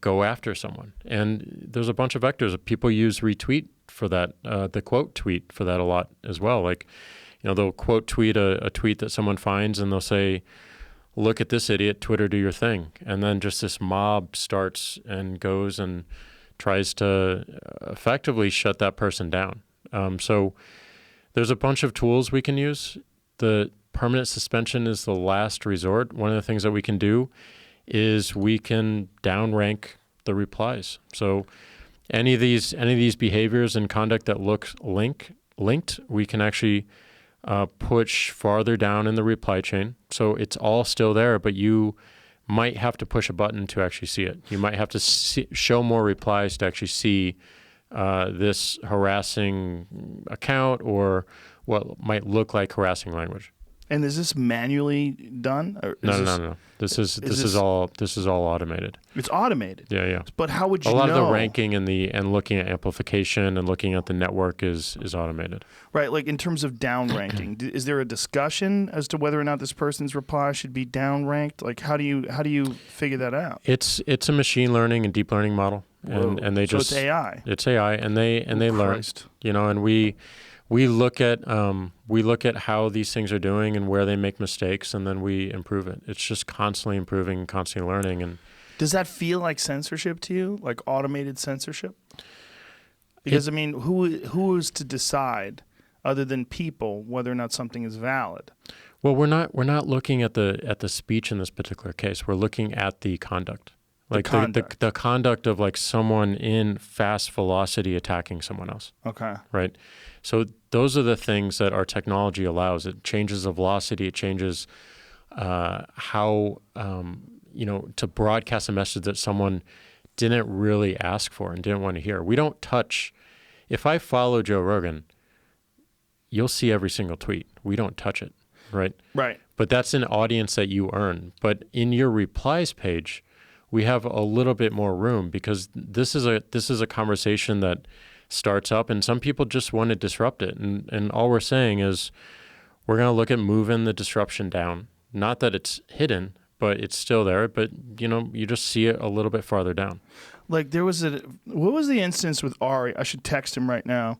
Speaker 2: go after someone. And there's a bunch of vectors. People use retweet for that, the quote tweet for that a lot as well. Like, they'll quote tweet a tweet that someone finds, and they'll say, "Look at this idiot, Twitter, do your thing." And then just this mob starts and goes and tries to effectively shut that person down. So there's a bunch of tools we can use. The permanent suspension is the last resort. One of the things that we can do is we can downrank the replies. So any of these behaviors and conduct that looks linked, we can actually push farther down in the reply chain. So it's all still there, but you might have to push a button to actually see it. You might have to show more replies to actually see this harassing account or what might look like harassing language.
Speaker 1: And is this manually done? Or
Speaker 2: No. This is all automated.
Speaker 1: It's automated.
Speaker 2: Yeah.
Speaker 1: But how would you know?
Speaker 2: A lot of the ranking and looking at amplification and looking at the network is automated.
Speaker 1: Right. Like in terms of downranking, is there a discussion as to whether or not this person's reply should be downranked? Like how do you figure that out?
Speaker 2: It's a machine learning and deep learning model, and they just
Speaker 1: it's AI.
Speaker 2: It's AI, and they learn.
Speaker 1: Christ.
Speaker 2: And we look at how these things are doing and where they make mistakes, and then we improve it. It's just constantly improving, constantly learning. And
Speaker 1: does that feel like censorship to you, like automated censorship? Because who is to decide, other than people, whether or not something is valid?
Speaker 2: Well, we're not looking at the speech in this particular case. We're looking at the conduct. Like the conduct of like someone in fast velocity attacking someone else. Okay. Right. So those are the things that our technology allows. It changes the velocity. It changes how to broadcast a message that someone didn't really ask for and didn't want to hear. We don't touch. If I follow Joe Rogan, you'll see every single tweet. We don't touch it. Right. Right. But that's an audience that you earn. But in your replies page, we have a little bit more room, because this is a conversation that starts up, and some people just want to disrupt it. And all we're saying is we're going to look at moving the disruption down. Not that it's hidden, but it's still there. But, you just see it a little bit farther down.
Speaker 1: Like what was the instance with Ari? I should text him right now.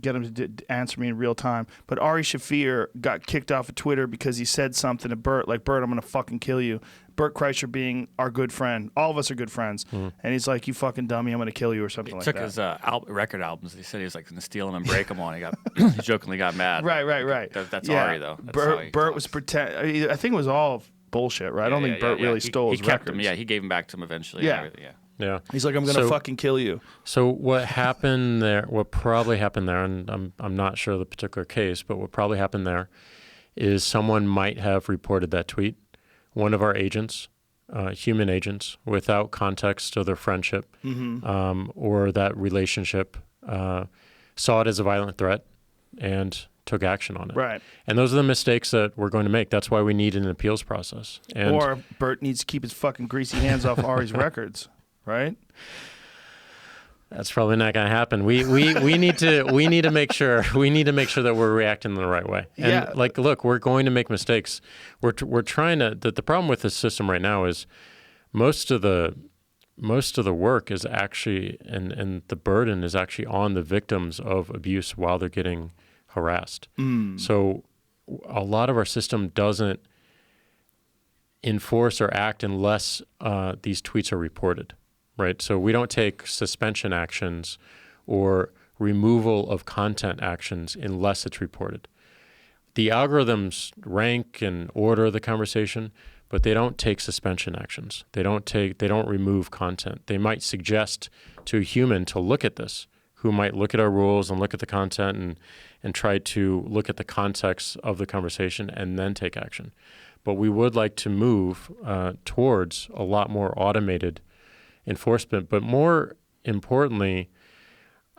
Speaker 1: get him to answer me in real time. But Ari Shaffir got kicked off of Twitter because he said something to Bert, like, Bert, I'm going to fucking kill you. Bert Kreischer being our good friend. All of us are good friends. And he's like, you fucking dummy, I'm going to kill you or something like that.
Speaker 3: He took his record albums. He said he was like going to steal them and break them all. And he jokingly got mad.
Speaker 1: Right.
Speaker 3: That's Ari, though. That's
Speaker 1: Bert was pretend. I think it was all bullshit, right? I don't think Bert really stole his
Speaker 3: kept
Speaker 1: records.
Speaker 3: Them. Yeah, he gave them back to him eventually.
Speaker 1: Yeah.
Speaker 2: Yeah.
Speaker 1: He's like, I'm going to fucking kill you.
Speaker 2: So what happened there, what probably happened there, and I'm not sure the particular case, but what probably happened there is someone might have reported that tweet. One of our agents, human agents, without context of their friendship or that relationship, saw it as a violent threat and took action on it.
Speaker 1: Right.
Speaker 2: And those are the mistakes that we're going to make. That's why we need an appeals process. And
Speaker 1: or Bert needs to keep his fucking greasy hands off Ari's records. Right?
Speaker 2: That's probably not going to happen. We need to make sure that we're reacting the right way. And look, we're going to make mistakes. We're trying to. The problem with this system right now is most of the work is actually and the burden is actually on the victims of abuse while they're getting harassed. So a lot of our system doesn't enforce or act unless these tweets are reported. Right, so we don't take suspension actions or removal of content actions unless it's reported. The algorithms rank and order the conversation, but they don't take suspension actions. They don't remove content. They might suggest to a human to look at this, who might look at our rules and look at the content and try to look at the context of the conversation and then take action. But we would like to move towards a lot more automated enforcement, but more importantly,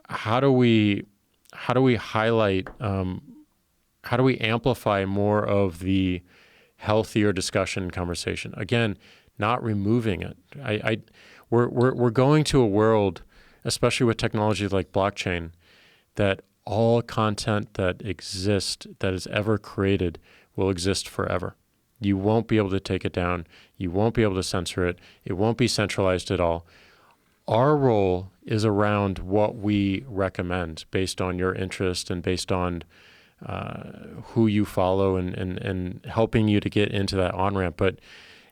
Speaker 2: how do we highlight, how do we amplify more of the healthier discussion conversation? Again, not removing it. We're going to a world, especially with technology like blockchain, that all content that exists, that is ever created, will exist forever. You won't be able to take it down. You won't be able to censor it. It won't be centralized at all. Our role is around what we recommend based on your interest and based on who you follow and helping you to get into that on-ramp. But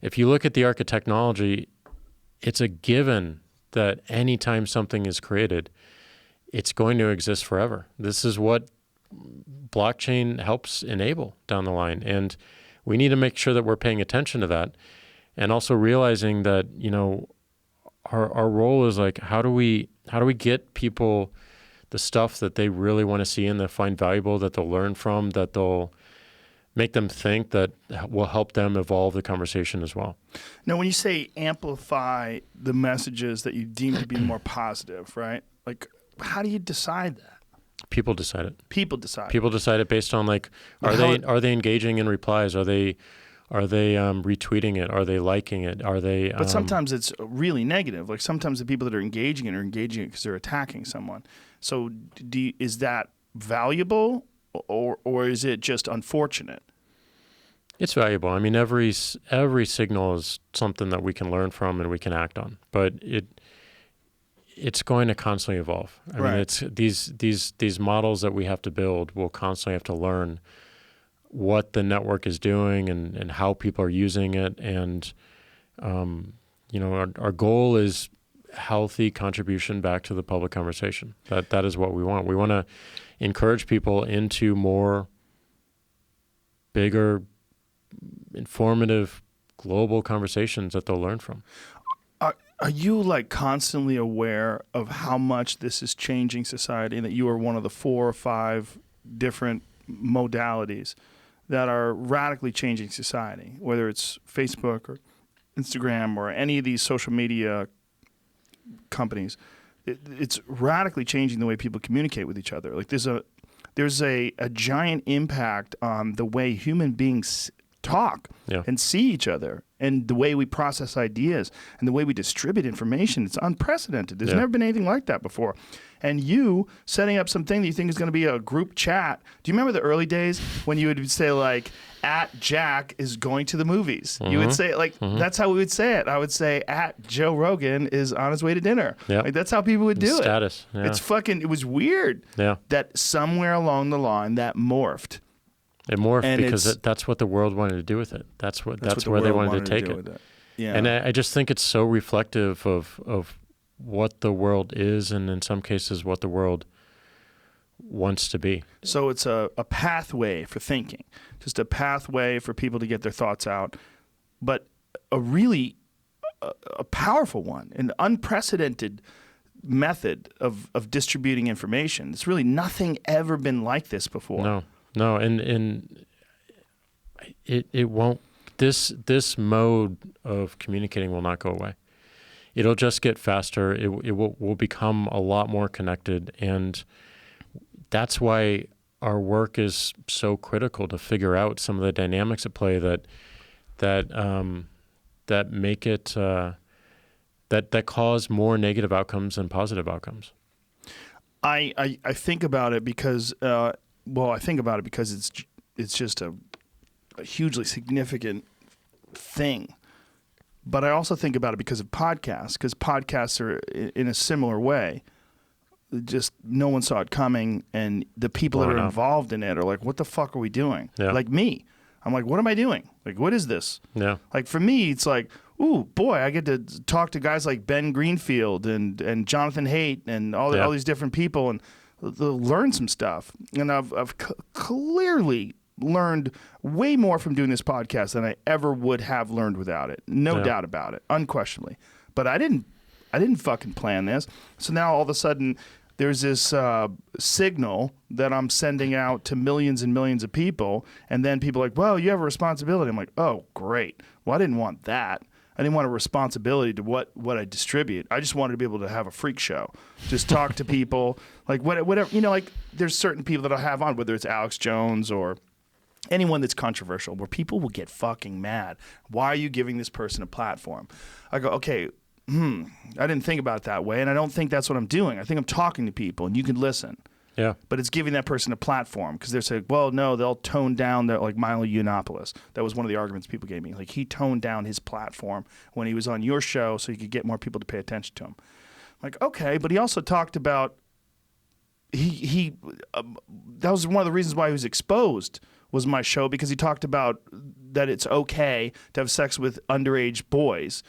Speaker 2: if you look at the arc of technology, it's a given that anytime something is created, it's going to exist forever. This is what blockchain helps enable down the line. And we need to make sure that we're paying attention to that, and also realizing that, our role is like, how do we get people the stuff that they really want to see and they find valuable, that they'll learn from, that they'll make them think, that will help them evolve the conversation as well.
Speaker 1: Now, when you say amplify the messages that you deem to be more positive, right? Like, how do you decide that?
Speaker 2: People decide it.
Speaker 1: People decide
Speaker 2: it based on are they engaging in replies? Are they retweeting it? Are they liking it? Are they?
Speaker 1: But sometimes it's really negative. Like sometimes the people that are engaging it because they're attacking someone. So is that valuable or is it just unfortunate?
Speaker 2: It's valuable. I mean, every signal is something that we can learn from and we can act on. But it's going to constantly evolve. I mean, it's these models that we have to build will constantly have to learn what the network is doing and how people are using it. And, our goal is healthy contribution back to the public conversation. That is what we want. We want to encourage people into more bigger, informative, global conversations that they'll learn from.
Speaker 1: Are you constantly aware of how much this is changing society, and that you are one of the 4 or 5 different modalities that are radically changing society, whether it's Facebook or Instagram or any of these social media companies? It's radically changing the way people communicate with each other. Like there's a giant impact on the way human beings talk
Speaker 2: Yeah.
Speaker 1: and see each other, and the way we process ideas and the way we distribute information. It's unprecedented. There's
Speaker 2: Yeah.
Speaker 1: never been anything like that before. And you setting up something that you think is going to be a group chat. Do you remember the early days when you would say like, at Jack is going to the movies? You would say like, that's how we would say it. I would say at Joe Rogan is on his way to dinner.
Speaker 2: Yeah.
Speaker 1: Like that's how people would do it.
Speaker 2: Status. Yeah.
Speaker 1: It was weird
Speaker 2: Yeah.
Speaker 1: that somewhere along the line that morphed.
Speaker 2: It morphed
Speaker 1: And
Speaker 2: because
Speaker 1: it's-
Speaker 2: that's what the world wanted to do with it. That's
Speaker 1: what
Speaker 2: where
Speaker 1: the
Speaker 2: they
Speaker 1: world
Speaker 2: wanted to take
Speaker 1: do
Speaker 2: it.
Speaker 1: with it. Yeah.
Speaker 2: And I just think it's so reflective of what the world is, and in some cases what the world wants to be.
Speaker 1: So it's a pathway for thinking, just a pathway for people to get their thoughts out, but a really a powerful one, an unprecedented method of distributing information. It's really nothing ever been like this before.
Speaker 2: No, and it won't. This mode of communicating will not go away. It'll just get faster. It will become a lot more connected, and that's why our work is so critical to figure out some of the dynamics at play that make it that cause more negative outcomes than positive outcomes.
Speaker 1: I think about it because it's just a hugely significant thing. But I also think about it because of podcasts, because podcasts are in a similar way. Just no one saw it coming, and the people that are involved in it are like, what the fuck are we doing?
Speaker 2: Yeah.
Speaker 1: Like me. I'm like, what am I doing? Like, what is this?
Speaker 2: Yeah.
Speaker 1: Like for me, it's like, ooh, boy, I get to talk to guys like Ben Greenfield and Jonathan Haidt and all these different people and learn some stuff. And I've clearly learned way more from doing this podcast than I ever would have learned without it. No doubt about it, unquestionably. But I didn't fucking plan this. So now all of a sudden there's this signal that I'm sending out to millions and millions of people, and then people are like, well, you have a responsibility. I'm like, oh, great. Well, I didn't want that. I didn't want a responsibility to what I distribute. I just wanted to be able to have a freak show. Just talk to people, like whatever, like there's certain people that I'll have on, whether it's Alex Jones or anyone that's controversial, where people will get fucking mad. Why are you giving this person a platform? I go, okay, I didn't think about it that way, and I don't think that's what I'm doing. I think I'm talking to people, and you can listen.
Speaker 2: Yeah.
Speaker 1: But it's giving that person a platform, because they're saying, well, no, they'll tone down their, like Milo Yiannopoulos. That was one of the arguments people gave me. Like, he toned down his platform when he was on your show so he could get more people to pay attention to him. I'm like, okay, but he also talked about that was one of the reasons why he was exposed, was my show, because he talked about that it's okay to have sex with underage boys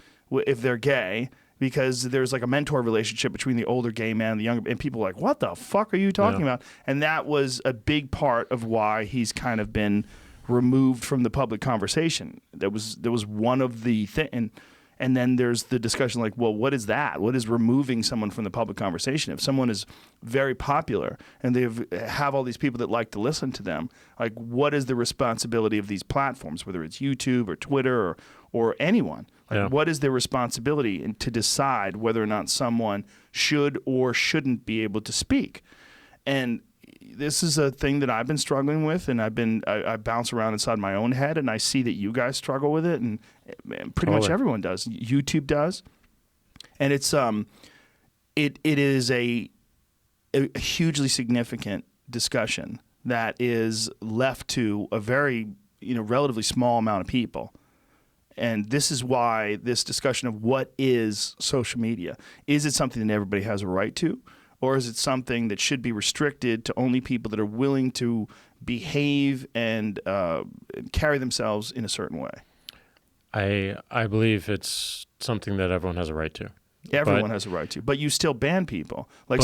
Speaker 1: if they're gay, because there's like a mentor relationship between the older gay man and the younger, and people are like, what the fuck are you talking about? And that was a big part of why he's kind of been removed from the public conversation. There was one of the things. And then there's the discussion like, well, what is that? What is removing someone from the public conversation? If someone is very popular and they have all these people that like to listen to them, like, what is the responsibility of these platforms, whether it's YouTube or Twitter or anyone? Like, what is their responsibility to decide whether or not someone should or shouldn't be able to speak? And this is a thing that I've been struggling with, and I bounce around inside my own head, and I see that you guys struggle with it, and pretty much everyone does. YouTube does, and it's it is a hugely significant discussion that is left to a very relatively small amount of people. And this is why this discussion of what is social media, is it something that everybody has a right to? Or is it something that should be restricted to only people that are willing to behave and carry themselves in a certain way?
Speaker 2: I believe it's something that everyone has a right to.
Speaker 1: Everyone has a right to. But you still ban people. Like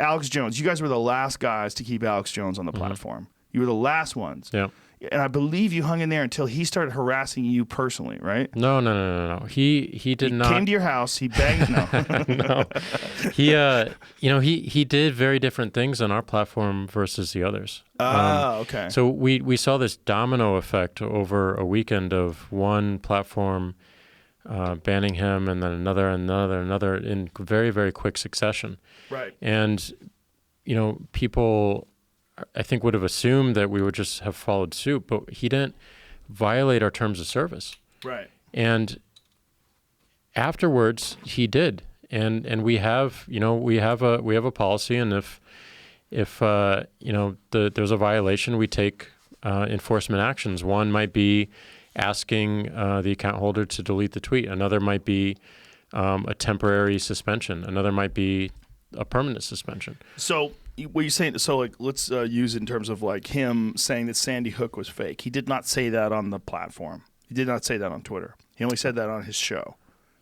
Speaker 1: Alex Jones. You guys were the last guys to keep Alex Jones on the platform. You were the last ones. Yeah. And I believe you hung in there until he started harassing you personally, right?
Speaker 2: No. He did not.
Speaker 1: He came to your house. He begged. No.
Speaker 2: No. He did very different things on our platform versus the others.
Speaker 1: Okay.
Speaker 2: So we saw this domino effect over a weekend of one platform banning him, and then another in very, very quick succession.
Speaker 1: Right.
Speaker 2: And people, I think, would have assumed that we would just have followed suit, but he didn't. violate our terms of service.
Speaker 1: Right.
Speaker 2: And afterwards, he did. And we have a policy, and if there's a violation, we take enforcement actions. One might be asking the account holder to delete the tweet. Another might be a temporary suspension. Another might be a permanent suspension.
Speaker 1: So what you're saying, so like let's use it in terms of like him saying that Sandy Hook was fake. He did not say that on the platform. He did not say that on Twitter. He only said that on his show.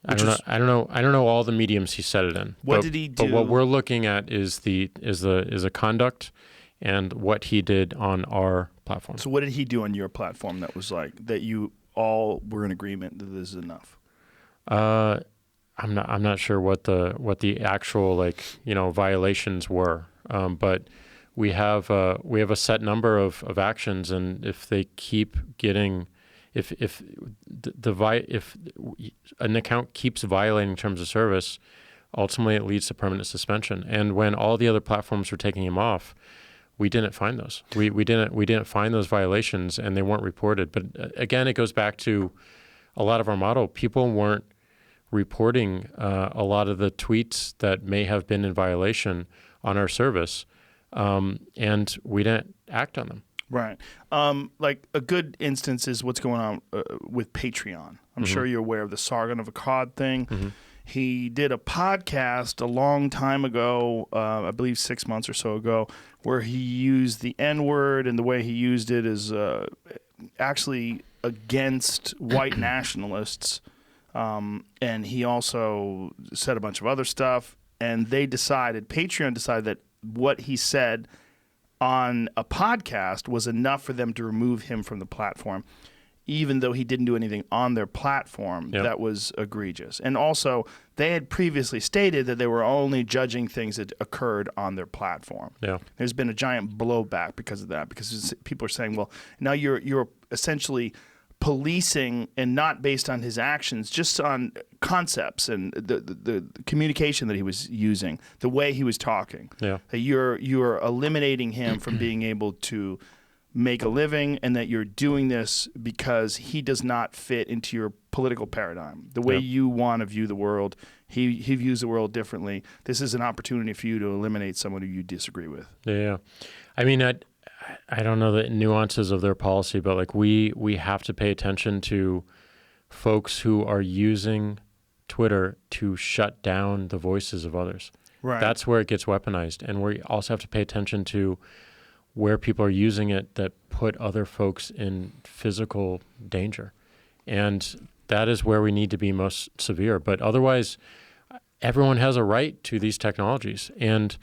Speaker 2: I don't know all the mediums he said it in.
Speaker 1: What did he do?
Speaker 2: But what we're looking at is a conduct and what he did on our platform.
Speaker 1: So what did he do on your platform that was like that you all were in agreement that this is enough?
Speaker 2: I'm not sure what the actual violations were, but we have a set number of actions, and if they keep getting if an account keeps violating terms of service, ultimately it leads to permanent suspension. And when all the other platforms were taking him off, we didn't find those. We didn't find those violations, and they weren't reported. But again, it goes back to a lot of our model. People weren't reporting a lot of the tweets that may have been in violation on our service, and we didn't act on them.
Speaker 1: Right. Like a good instance is what's going on with Patreon. I'm sure you're aware of the Sargon of Akkad thing.
Speaker 2: Mm-hmm.
Speaker 1: He did a podcast a long time ago, I believe 6 months or so ago, where he used the N-word, and the way he used it is actually against white nationalists. And he also said a bunch of other stuff. And Patreon decided that what he said on a podcast was enough for them to remove him from the platform, even though he didn't do anything on their platform that was egregious. And also, they had previously stated that they were only judging things that occurred on their platform.
Speaker 2: Yeah.
Speaker 1: There's been a giant blowback because of that, because people are saying, well, now you're essentially policing, and not based on his actions, just on concepts and the communication that he was using, the way he was talking.
Speaker 2: Yeah.
Speaker 1: That you're eliminating him from being able to make a living, and that you're doing this because he does not fit into your political paradigm. The way you want to view the world, he views the world differently. This is an opportunity for you to eliminate someone who you disagree with.
Speaker 2: Yeah. I mean, I don't know the nuances of their policy, but like we have to pay attention to folks who are using Twitter to shut down the voices of others.
Speaker 1: Right.
Speaker 2: That's where it gets weaponized. And we also have to pay attention to where people are using it that put other folks in physical danger. And that is where we need to be most severe. But otherwise, everyone has a right to these technologies. And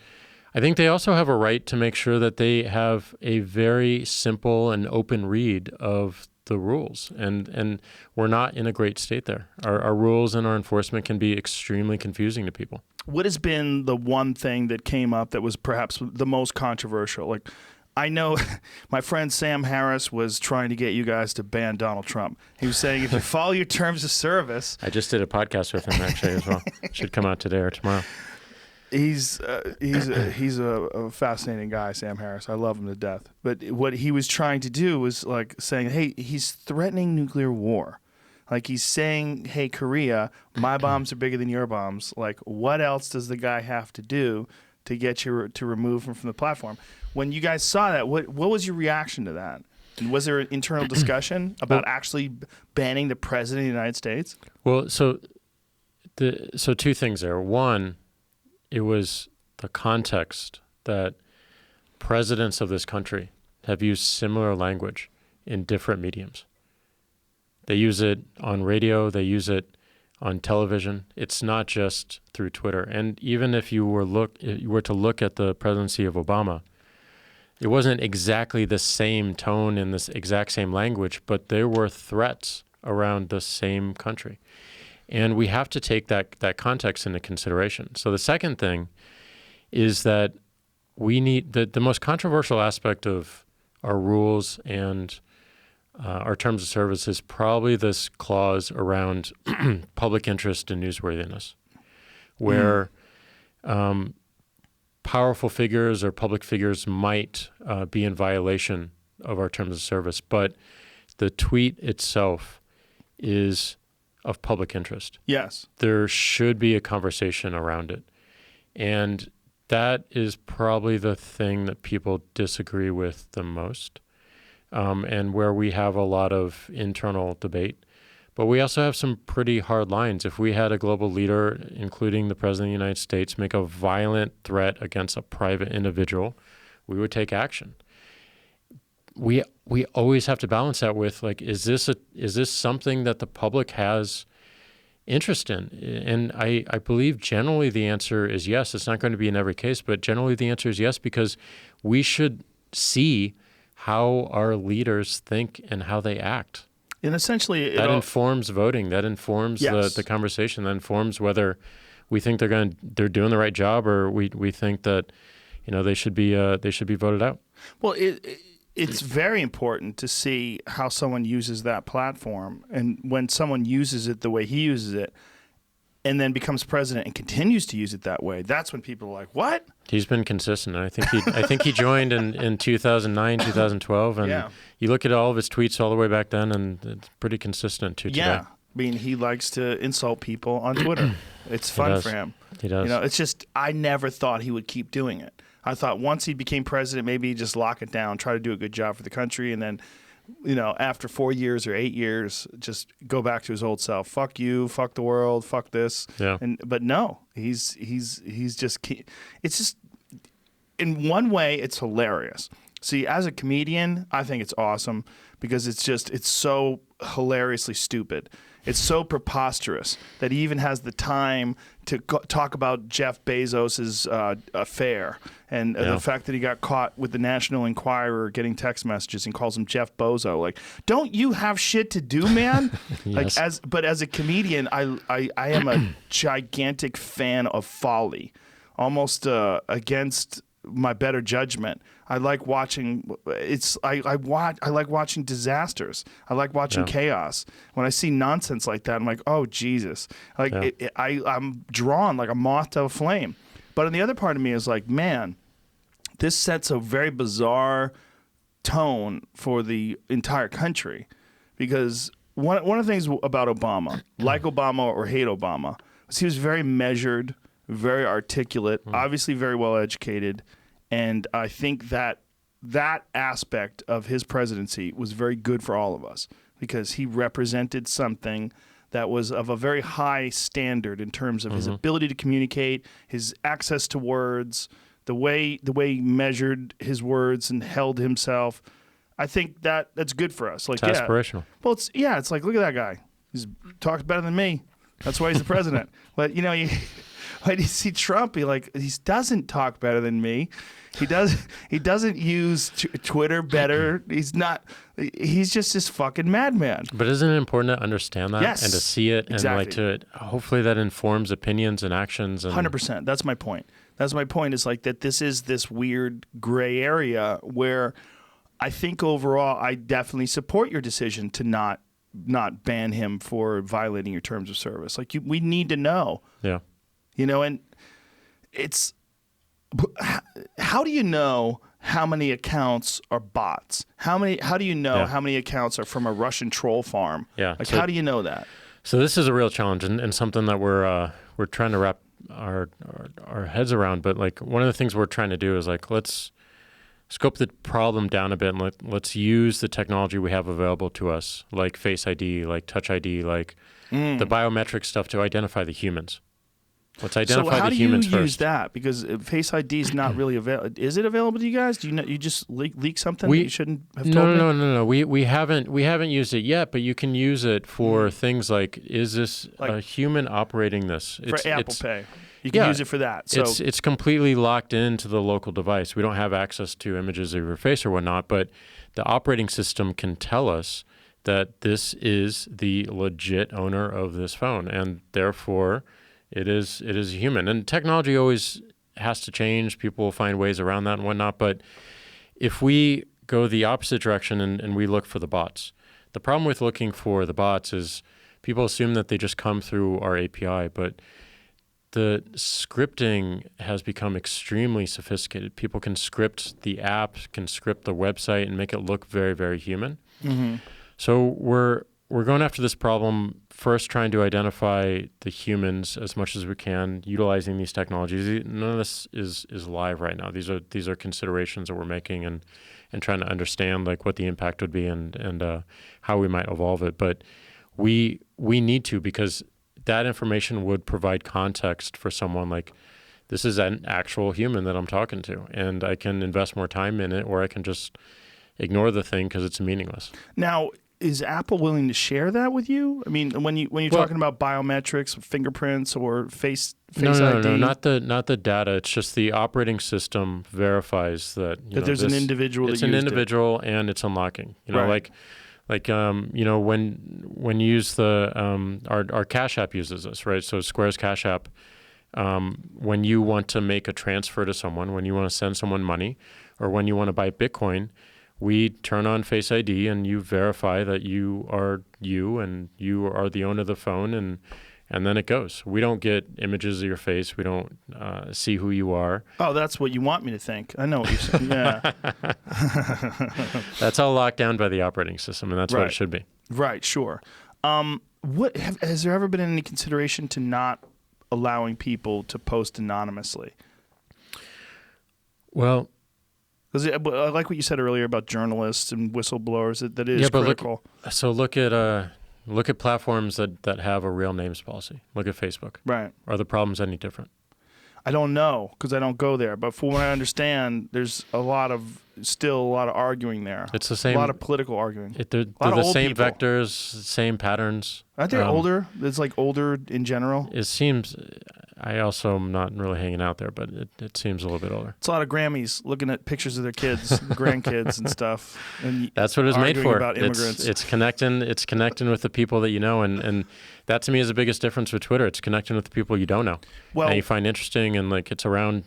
Speaker 2: I think they also have a right to make sure that they have a very simple and open read of the rules. And we're not in a great state there. Our rules and our enforcement can be extremely confusing to people.
Speaker 1: What has been the one thing that came up that was perhaps the most controversial? Like, I know my friend Sam Harris was trying to get you guys to ban Donald Trump. He was saying if you follow your terms of service.
Speaker 2: I just did a podcast with him actually as well. Should come out today or tomorrow.
Speaker 1: He's a fascinating guy, Sam Harris. I love him to death. But what he was trying to do was like saying, hey, he's threatening nuclear war. Like he's saying, hey, Korea, my bombs are bigger than your bombs. Like, what else does the guy have to do to get you to remove him from the platform? When you guys saw that, what was your reaction to that? And was there an internal discussion about actually banning the president of the United States?
Speaker 2: Well, so two things there. One, it was the context that presidents of this country have used similar language in different mediums. They use it on radio. They use it on television. It's not just through Twitter. And even if you were to look at the presidency of Obama, it wasn't exactly the same tone and this exact same language, but there were threats around the same country. And we have to take that context into consideration. So the second thing is that we need the most controversial aspect of our rules and our terms of service is probably this clause around public interest and newsworthiness, where powerful figures or public figures might be in violation of our terms of service. But the tweet itself is of public interest.
Speaker 1: Yes.
Speaker 2: There should be a conversation around it. And that is probably the thing that people disagree with the most, and where we have a lot of internal debate. But we also have some pretty hard lines. If we had a global leader, including the President of the United States, make a violent threat against a private individual, we would take action. We always have to balance that with, like, is this something that the public has interest in? And I believe generally the answer is yes. It's not going to be in every case, but generally the answer is yes, because we should see how our leaders think and how they act.
Speaker 1: And essentially,
Speaker 2: That informs voting. That informs
Speaker 1: Yes.
Speaker 2: the conversation. That informs whether we think they're doing the right job, or we think that they should be voted out.
Speaker 1: well, it's very important to see how someone uses that platform, and when someone uses it the way he uses it, and then becomes president and continues to use it that way, that's when people are like, "What?"
Speaker 2: He's been consistent. I think he joined in 2009, 2012, and
Speaker 1: Yeah.
Speaker 2: you look at all of his tweets all the way back then, and it's pretty consistent to today.
Speaker 1: Yeah, I mean, he likes to insult people on Twitter. It's fun
Speaker 2: does.
Speaker 1: for him.
Speaker 2: He does.
Speaker 1: It's just I never thought he would keep doing it. I thought once he became president, maybe he'd just lock it down, try to do a good job for the country, and then, after 4 years or 8 years, just go back to his old self. Fuck you, fuck the world, fuck this.
Speaker 2: Yeah.
Speaker 1: But no, he's just. It's just, in one way, it's hilarious. See, as a comedian, I think it's awesome because it's so hilariously stupid. It's so preposterous that he even has the time to talk about Jeff Bezos's affair and the fact that he got caught with the National Enquirer getting text messages and calls him Jeff Bozo. Like, don't you have shit to do, man?
Speaker 2: Yes.
Speaker 1: But as a comedian, I am a gigantic fan of folly, almost against my better judgment. I like watching. I like watching disasters. I like watching chaos. When I see nonsense like that, I'm like, oh Jesus! Like I'm drawn like a moth to a flame. But on the other part of me is like, man, this sets a very bizarre tone for the entire country, because one of the things about Obama, like Obama or hate Obama, was he was very measured, very articulate, obviously very well educated. And I think that aspect of his presidency was very good for all of us, because he represented something that was of a very high standard in terms of his ability to communicate, his access to words, the way he measured his words and held himself. I think that's good for us. Like,
Speaker 2: It's aspirational.
Speaker 1: Well, it's like, look at that guy. He's talks better than me. That's why he's the president. But when you see Trump, he doesn't talk better than me. He doesn't use Twitter better. He's just this fucking madman.
Speaker 2: But isn't it important to understand that
Speaker 1: Yes,
Speaker 2: and to see it
Speaker 1: exactly.
Speaker 2: and hopefully that informs opinions and actions?
Speaker 1: 100%. That's my point. That's my point, is like that this is this weird gray area where I think overall I definitely support your decision to not ban him for violating your terms of service. Like, we need to know.
Speaker 2: Yeah.
Speaker 1: And it's, how do you know how many accounts are bots? How do you know how many accounts are from a Russian troll farm?
Speaker 2: Yeah.
Speaker 1: Like, how do you know that?
Speaker 2: So this is a real challenge and something that we're trying to wrap our heads around. But like, one of the things we're trying to do is like, let's scope the problem down a bit, and let's use the technology we have available to us, like Face ID, like Touch ID, like the biometric stuff, to identify the humans. Let's identify the humans first.
Speaker 1: So how do you use that? Because Face ID is not really available. Is it available to you guys? Do you just leak something that you shouldn't have told me?
Speaker 2: No. We haven't used it yet, but you can use it for things like, is this a human operating this?
Speaker 1: For Apple Pay. You can use it for that. So
Speaker 2: it's completely locked into the local device. We don't have access to images of your face or whatnot, but the operating system can tell us that this is the legit owner of this phone, and therefore it is a human. And technology always has to change. People will find ways around that and whatnot. But if we go the opposite direction and we look for the bots, the problem with looking for the bots is people assume that they just come through our API, but the scripting has become extremely sophisticated. People can script the app, can script the website, and make it look very, very human. So we're going after this problem first, trying to identify the humans as much as we can, utilizing these technologies. None of this is live right now. These are considerations that we're making and trying to understand like what the impact would be and how we might evolve it. But we need to, because that information would provide context for someone like, this is an actual human that I'm talking to, and I can invest more time in it, or I can just ignore the thing because it's meaningless.
Speaker 1: Now, is Apple willing to share that with you? I mean, when you're talking about biometrics, fingerprints, or face
Speaker 2: no,
Speaker 1: ID?
Speaker 2: not the data. It's just the operating system verifies that
Speaker 1: there's an individual.
Speaker 2: It's an individual, and it's unlocking.
Speaker 1: Right.
Speaker 2: When you use the our Cash App uses this, right? So Square's Cash App. When you want to make a transfer to someone, when you want to send someone money, or when you want to buy Bitcoin, we turn on Face ID and you verify that you are you and you are the owner of the phone, and then it goes. We don't get images of your face. We don't see who you are.
Speaker 1: Oh, that's what you want me to think. I know what you're saying. Yeah.
Speaker 2: That's all locked down by the operating system, and that's what it should be.
Speaker 1: Right, sure. Has there ever been any consideration to not allowing people to post anonymously?
Speaker 2: Well,
Speaker 1: because I like what you said earlier about journalists and whistleblowers. That is critical.
Speaker 2: Look at platforms that have a real names policy. Look at Facebook.
Speaker 1: Right.
Speaker 2: Are the problems any different?
Speaker 1: I don't know because I don't go there. But from what I understand, there's still a lot of arguing there.
Speaker 2: It's the same.
Speaker 1: A lot of political arguing.
Speaker 2: They're the same people. Vectors, same patterns.
Speaker 1: Aren't they older? It's like older in general.
Speaker 2: It seems. I also am not really hanging out there, but it seems a little bit older.
Speaker 1: It's a lot of Grammys looking at pictures of their kids, grandkids, and stuff. And
Speaker 2: that's what it was made for.
Speaker 1: About immigrants.
Speaker 2: It's connecting. It's connecting with the people that you know, and that to me is the biggest difference with Twitter. It's connecting with the people you don't know, and you find interesting, and like it's around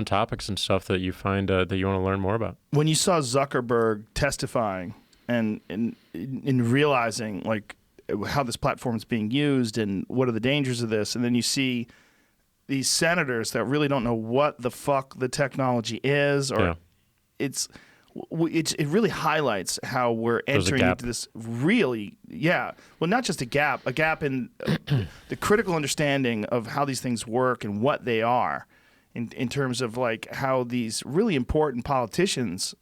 Speaker 2: topics and stuff that you find that you want to learn more about.
Speaker 1: When you saw Zuckerberg testifying and in realizing like how this platform is being used and what are the dangers of this, and then you see these senators that really don't know what the fuck the technology is, or it really highlights how we're entering into this really, well, not just a gap in the critical understanding of how these things work and what they are in terms of like how these really important politicians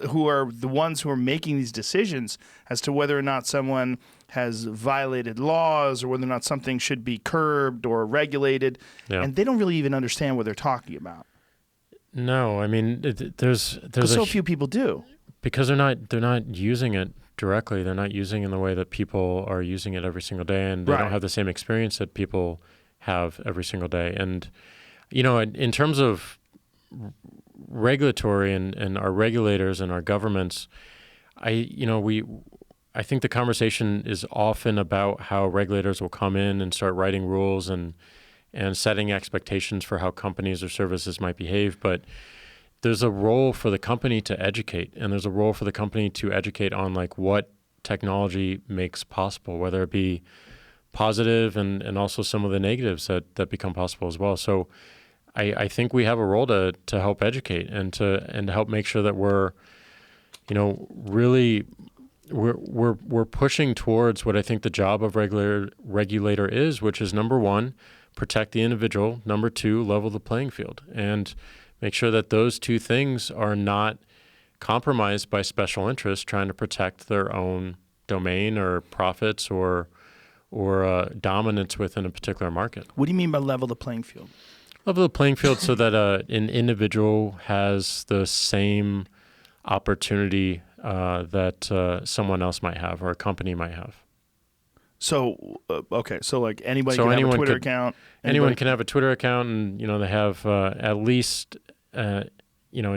Speaker 1: who are the ones who are making these decisions as to whether or not someone has violated laws or whether or not something should be curbed or regulated, and they don't really even understand what they're talking about. No,
Speaker 2: I mean there's
Speaker 1: so few people do
Speaker 2: because they're not using it directly. They're not using it in the way that people are using it every single day, and they don't have the same experience that people have every single day. And in terms of regulatory and our regulators and our governments, I think the conversation is often about how regulators will come in and start writing rules and setting expectations for how companies or services might behave. But there's a role for the company to educate, and there's a role for the company to educate on like what technology makes possible, whether it be positive and also some of the negatives that become possible as well. So I think we have a role to help educate and to help make sure that we're really we're pushing towards what I think the job of regulator is, which is number one, protect the individual, number two, level the playing field, and make sure that those two things are not compromised by special interests trying to protect their own domain or profits or dominance within a particular market.
Speaker 1: What do you mean by level the playing field?
Speaker 2: Level the playing field so that an individual has the same opportunity that someone else might have or a company might have.
Speaker 1: So, so like anybody can have a Twitter account?
Speaker 2: Anyone can have a Twitter account, and they have at least an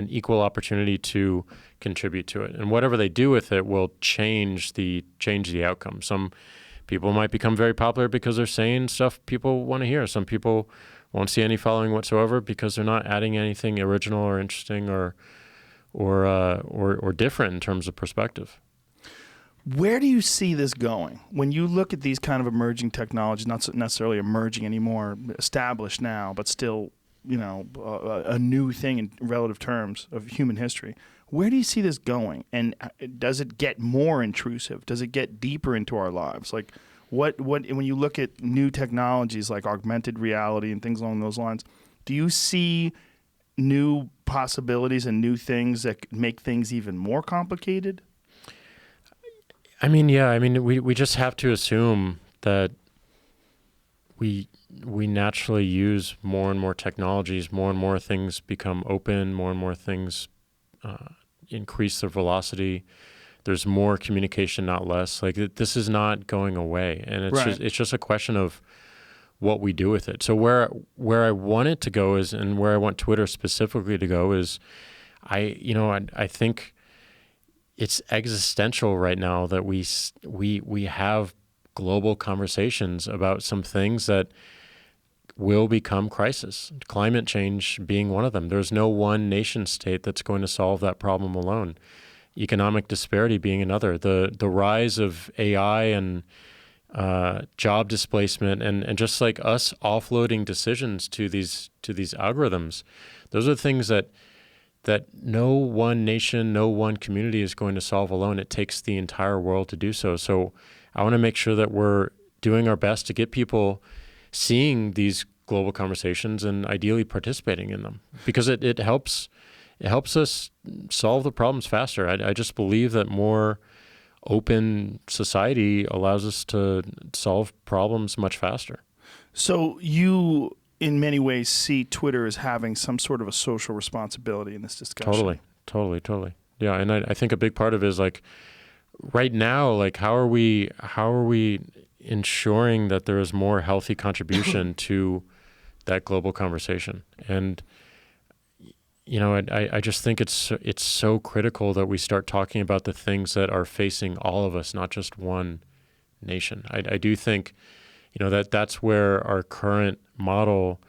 Speaker 2: equal opportunity to contribute to it. And whatever they do with it will change the outcome. Some people might become very popular because they're saying stuff people want to hear. Some people won't see any following whatsoever because they're not adding anything original or interesting or different in terms of perspective.
Speaker 1: Where do you see this going? When you look at these kind of emerging technologies, not necessarily emerging anymore, established now, but still a new thing in relative terms of human history. Where do you see this going? And does it get more intrusive? Does it get deeper into our lives? Like, what when you look at new technologies like augmented reality and things along those lines, do you see new possibilities and new things that make things even more complicated?
Speaker 2: I mean, yeah. I mean, we just have to assume that we naturally use more and more technologies, more and more things become open, more and more things increase their velocity. There's more communication, not less. Like this is not going away, and it's just a question of what we do with it. So where I want it to go is, and where I want Twitter specifically to go is, I think it's existential right now that we have global conversations about some things that will become crisis. Climate change being one of them. There's no one nation state that's going to solve that problem alone. Economic disparity being another. The rise of AI and job displacement and just like us offloading decisions to these algorithms. Those are things that no one nation, no one community is going to solve alone. It takes the entire world to do so. So I want to make sure that we're doing our best to get people seeing these global conversations and ideally participating in them, because it helps us solve the problems faster. I just believe that more open society allows us to solve problems much faster.
Speaker 1: So you, in many ways, see Twitter as having some sort of a social responsibility in this discussion.
Speaker 2: Totally. Yeah, and I think a big part of it is like right now, like how are we ensuring that there is more healthy contribution to that global conversation? And I just think it's so critical that we start talking about the things that are facing all of us, not just one nation. I do think, that's where our current model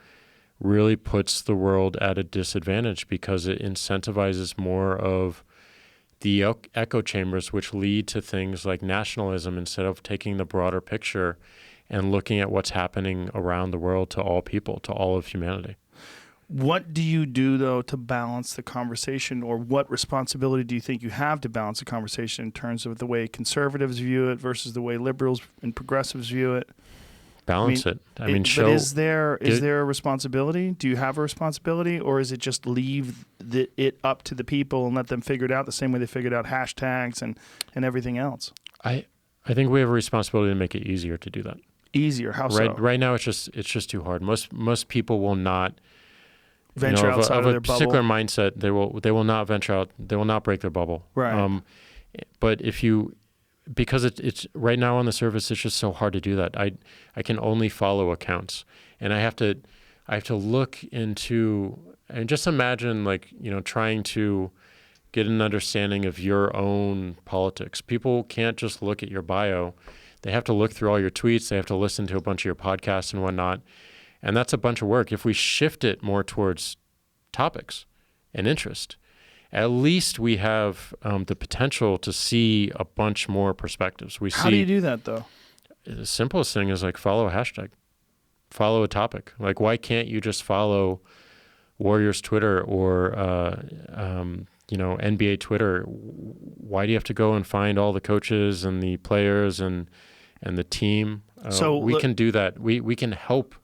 Speaker 2: really puts the world at a disadvantage, because it incentivizes more of the echo chambers, which lead to things like nationalism instead of taking the broader picture and looking at what's happening around the world to all people, to all of humanity.
Speaker 1: What do you do, though, to balance the conversation, or what responsibility do you think you have to balance the conversation in terms of the way conservatives view it versus the way liberals and progressives view it?
Speaker 2: Balance it.
Speaker 1: But is there a responsibility? Do you have a responsibility, or is it just leave it up to the people and let them figure it out the same way they figured out hashtags and everything else?
Speaker 2: I think we have a responsibility to make it easier to do that.
Speaker 1: Easier? How so?
Speaker 2: Right now, it's just too hard. Most people will not
Speaker 1: venture outside of their bubble.
Speaker 2: Particular mindset. They will not venture out. They will not break their bubble.
Speaker 1: Right.
Speaker 2: But because it's right now on the surface, it's just so hard to do that. I can only follow accounts, and I have to look into, and just imagine trying to get an understanding of your own politics. People can't just look at your bio. They have to look through all your tweets. They have to listen to a bunch of your podcasts and whatnot. And that's a bunch of work. If we shift it more towards topics and interest, at least we have the potential to see a bunch more perspectives.
Speaker 1: How do you do that, though?
Speaker 2: The simplest thing is follow a hashtag, follow a topic. Like, why can't you just follow Warriors Twitter or NBA Twitter? Why do you have to go and find all the coaches and the players and the team? So we can do that. We can help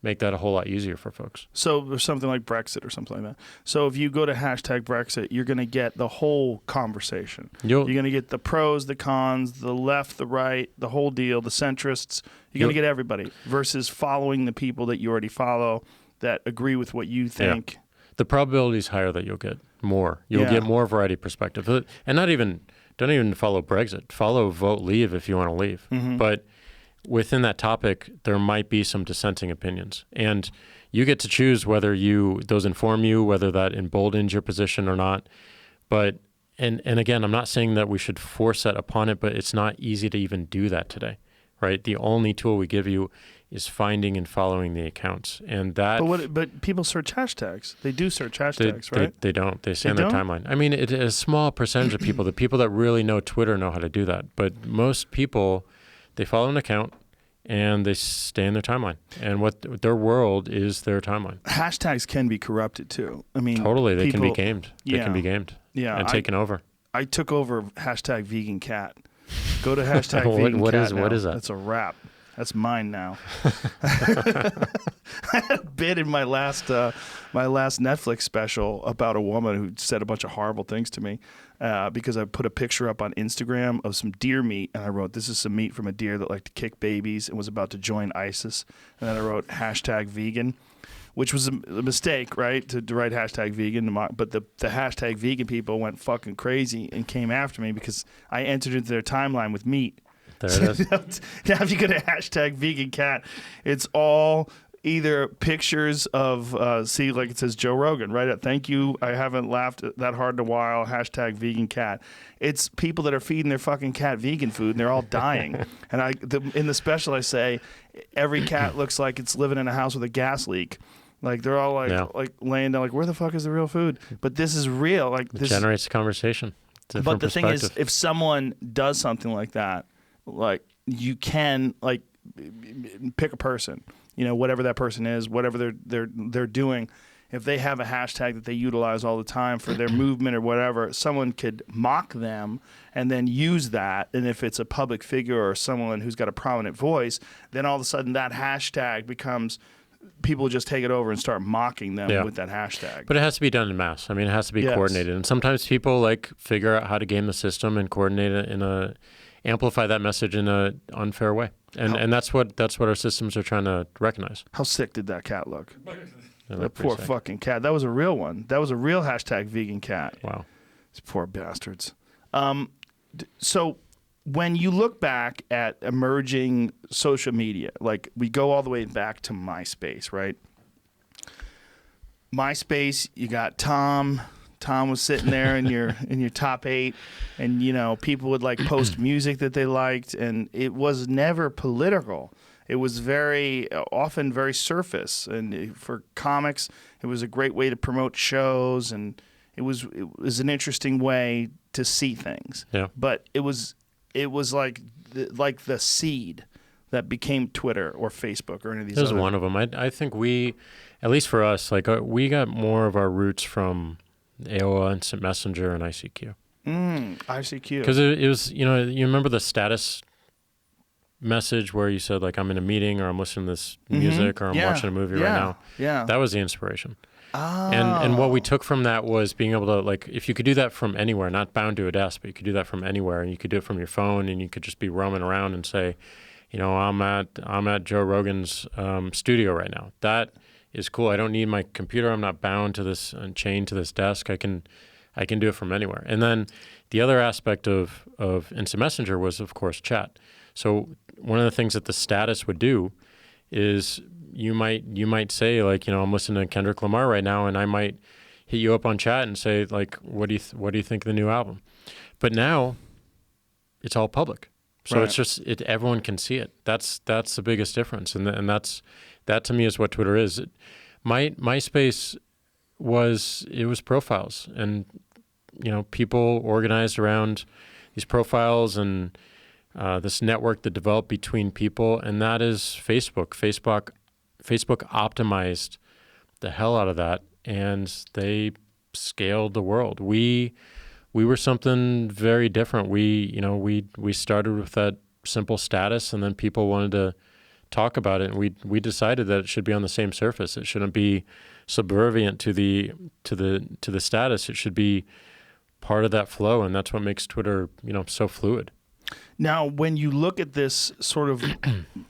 Speaker 2: make that a whole lot easier for folks.
Speaker 1: So there's something like Brexit or something like that. So if you go to hashtag Brexit, you're going to get the whole conversation. You're going to get the pros, the cons, the left, the right, the whole deal, the centrists. You're going to get everybody versus following the people that you already follow that agree with what you think.
Speaker 2: Yeah. The probability is higher that you'll get more. You'll get more variety of perspective. And don't even follow Brexit. Follow Vote Leave if you want to leave. Mm-hmm. But within that topic, there might be some dissenting opinions. And you get to choose whether those inform you, whether that emboldens your position or not. But, and again, I'm not saying that we should force that upon it, but it's not easy to even do that today, right? The only tool we give you is finding and following the accounts. And that.
Speaker 1: But people search hashtags. They do search hashtags, right?
Speaker 2: They don't. They stay on their timeline. I mean, it is a small percentage of people. The people that really know Twitter know how to do that. But most people, they follow an account and they stay in their timeline. And what their world is their timeline.
Speaker 1: Hashtags can be corrupted too. I mean,
Speaker 2: Totally, they can be
Speaker 1: people-
Speaker 2: gamed. They can be gamed.
Speaker 1: Yeah,
Speaker 2: and taken over.
Speaker 1: I took over hashtag vegan cat. Go to hashtag
Speaker 2: What-
Speaker 1: vegan
Speaker 2: what
Speaker 1: cat
Speaker 2: is-
Speaker 1: now.
Speaker 2: what is that?
Speaker 1: That's a wrap. That's mine now. I had a bit in my last Netflix special about a woman who said a bunch of horrible things to me because I put a picture up on Instagram of some deer meat, and I wrote, "This is some meat from a deer that liked to kick babies and was about to join ISIS." And then I wrote hashtag vegan, which was a mistake, right? To write hashtag vegan. But the hashtag vegan people went fucking crazy and came after me because I entered into their timeline with meat.
Speaker 2: There it is.
Speaker 1: Now, if you go to hashtag vegan cat, it's all either pictures of, see, like it says Joe Rogan, right? Thank you. I haven't laughed that hard in a while. Hashtag vegan cat. It's people that are feeding their fucking cat vegan food and they're all dying. And in the special, I say every cat looks like it's living in a house with a gas leak. Like they're all like laying down, like, where the fuck is the real food? But this is real. Like
Speaker 2: It
Speaker 1: this
Speaker 2: generates a conversation.
Speaker 1: But the thing is, if someone does something like that, like you can like pick a person, whatever that person is, whatever they're doing. If they have a hashtag that they utilize all the time for their movement or whatever, someone could mock them and then use that. And if it's a public figure or someone who's got a prominent voice, then all of a sudden that hashtag becomes, people just take it over and start mocking them with that hashtag.
Speaker 2: But it has to be done in mass. I mean, it has to be coordinated. And sometimes people figure out how to game the system and coordinate it amplify that message in a unfair way. And that's what our systems are trying to recognize.
Speaker 1: How sick did that cat look? That
Speaker 2: pretty
Speaker 1: poor
Speaker 2: sick.
Speaker 1: fucking cat. That was a real one. That was a real hashtag vegan cat.
Speaker 2: Wow.
Speaker 1: These poor bastards. So when you look back at emerging social media, like we go all the way back to MySpace, right? MySpace, you got Tom. Tom was sitting there in your top 8, and people would post music that they liked, and it was never political. It was often very surface, and for comics, it was a great way to promote shows, and it was an interesting way to see things.
Speaker 2: Yeah.
Speaker 1: But it was like the seed that became Twitter or Facebook or any of these.
Speaker 2: There's
Speaker 1: other.
Speaker 2: one of them. I think we, at least for us, we got more of our roots from AOL Instant Messenger and ICQ.
Speaker 1: ICQ.
Speaker 2: Because it was, you remember the status message where you said I'm in a meeting or I'm listening to this music or I'm watching a movie right now.
Speaker 1: Yeah.
Speaker 2: That was the inspiration.
Speaker 1: Oh.
Speaker 2: And what we took from that was being able to if you could do that from anywhere, not bound to a desk, but you could do that from anywhere, and you could do it from your phone, and you could just be roaming around and say, I'm at Joe Rogan's studio right now. That is cool. I don't need my computer. I'm not bound to this and chained to this desk. I can do it from anywhere. And then the other aspect of Instant Messenger was, of course, chat. So one of the things that the status would do is you might say I'm listening to Kendrick Lamar right now, and I might hit you up on chat and say what do you think of the new album? But now it's all public. So it's just everyone can see it. That's the biggest difference, and that to me is what Twitter is. MySpace was profiles, and people organized around these profiles and this network that developed between people, and that is Facebook. Facebook optimized the hell out of that, and they scaled the world. We were something very different. We started with that simple status, and then people wanted to talk about it, and we decided that it should be on the same surface. It shouldn't be subservient to the status. It should be part of that flow, and that's what makes Twitter so fluid.
Speaker 1: Now, when you look at this sort of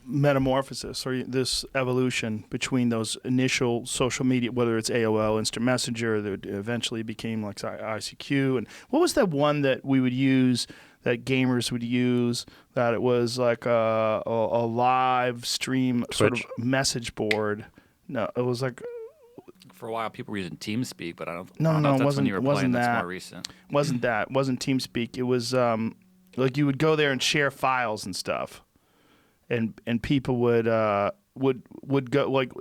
Speaker 1: metamorphosis or this evolution between those initial social media, whether it's AOL, Instant Messenger, that eventually became ICQ, and what was that one that we would use, that gamers would use, that it was like a live stream
Speaker 2: Twitch.
Speaker 1: sort of message board? No, it was like...
Speaker 3: For a while, people were using TeamSpeak, but I don't
Speaker 1: No,
Speaker 3: know if that's
Speaker 1: wasn't-
Speaker 3: when you were playing.
Speaker 1: wasn't
Speaker 3: That's
Speaker 1: that.
Speaker 3: more recent.
Speaker 1: Wasn't that? Wasn't TeamSpeak. It was you would go there and share files and stuff, and people would go,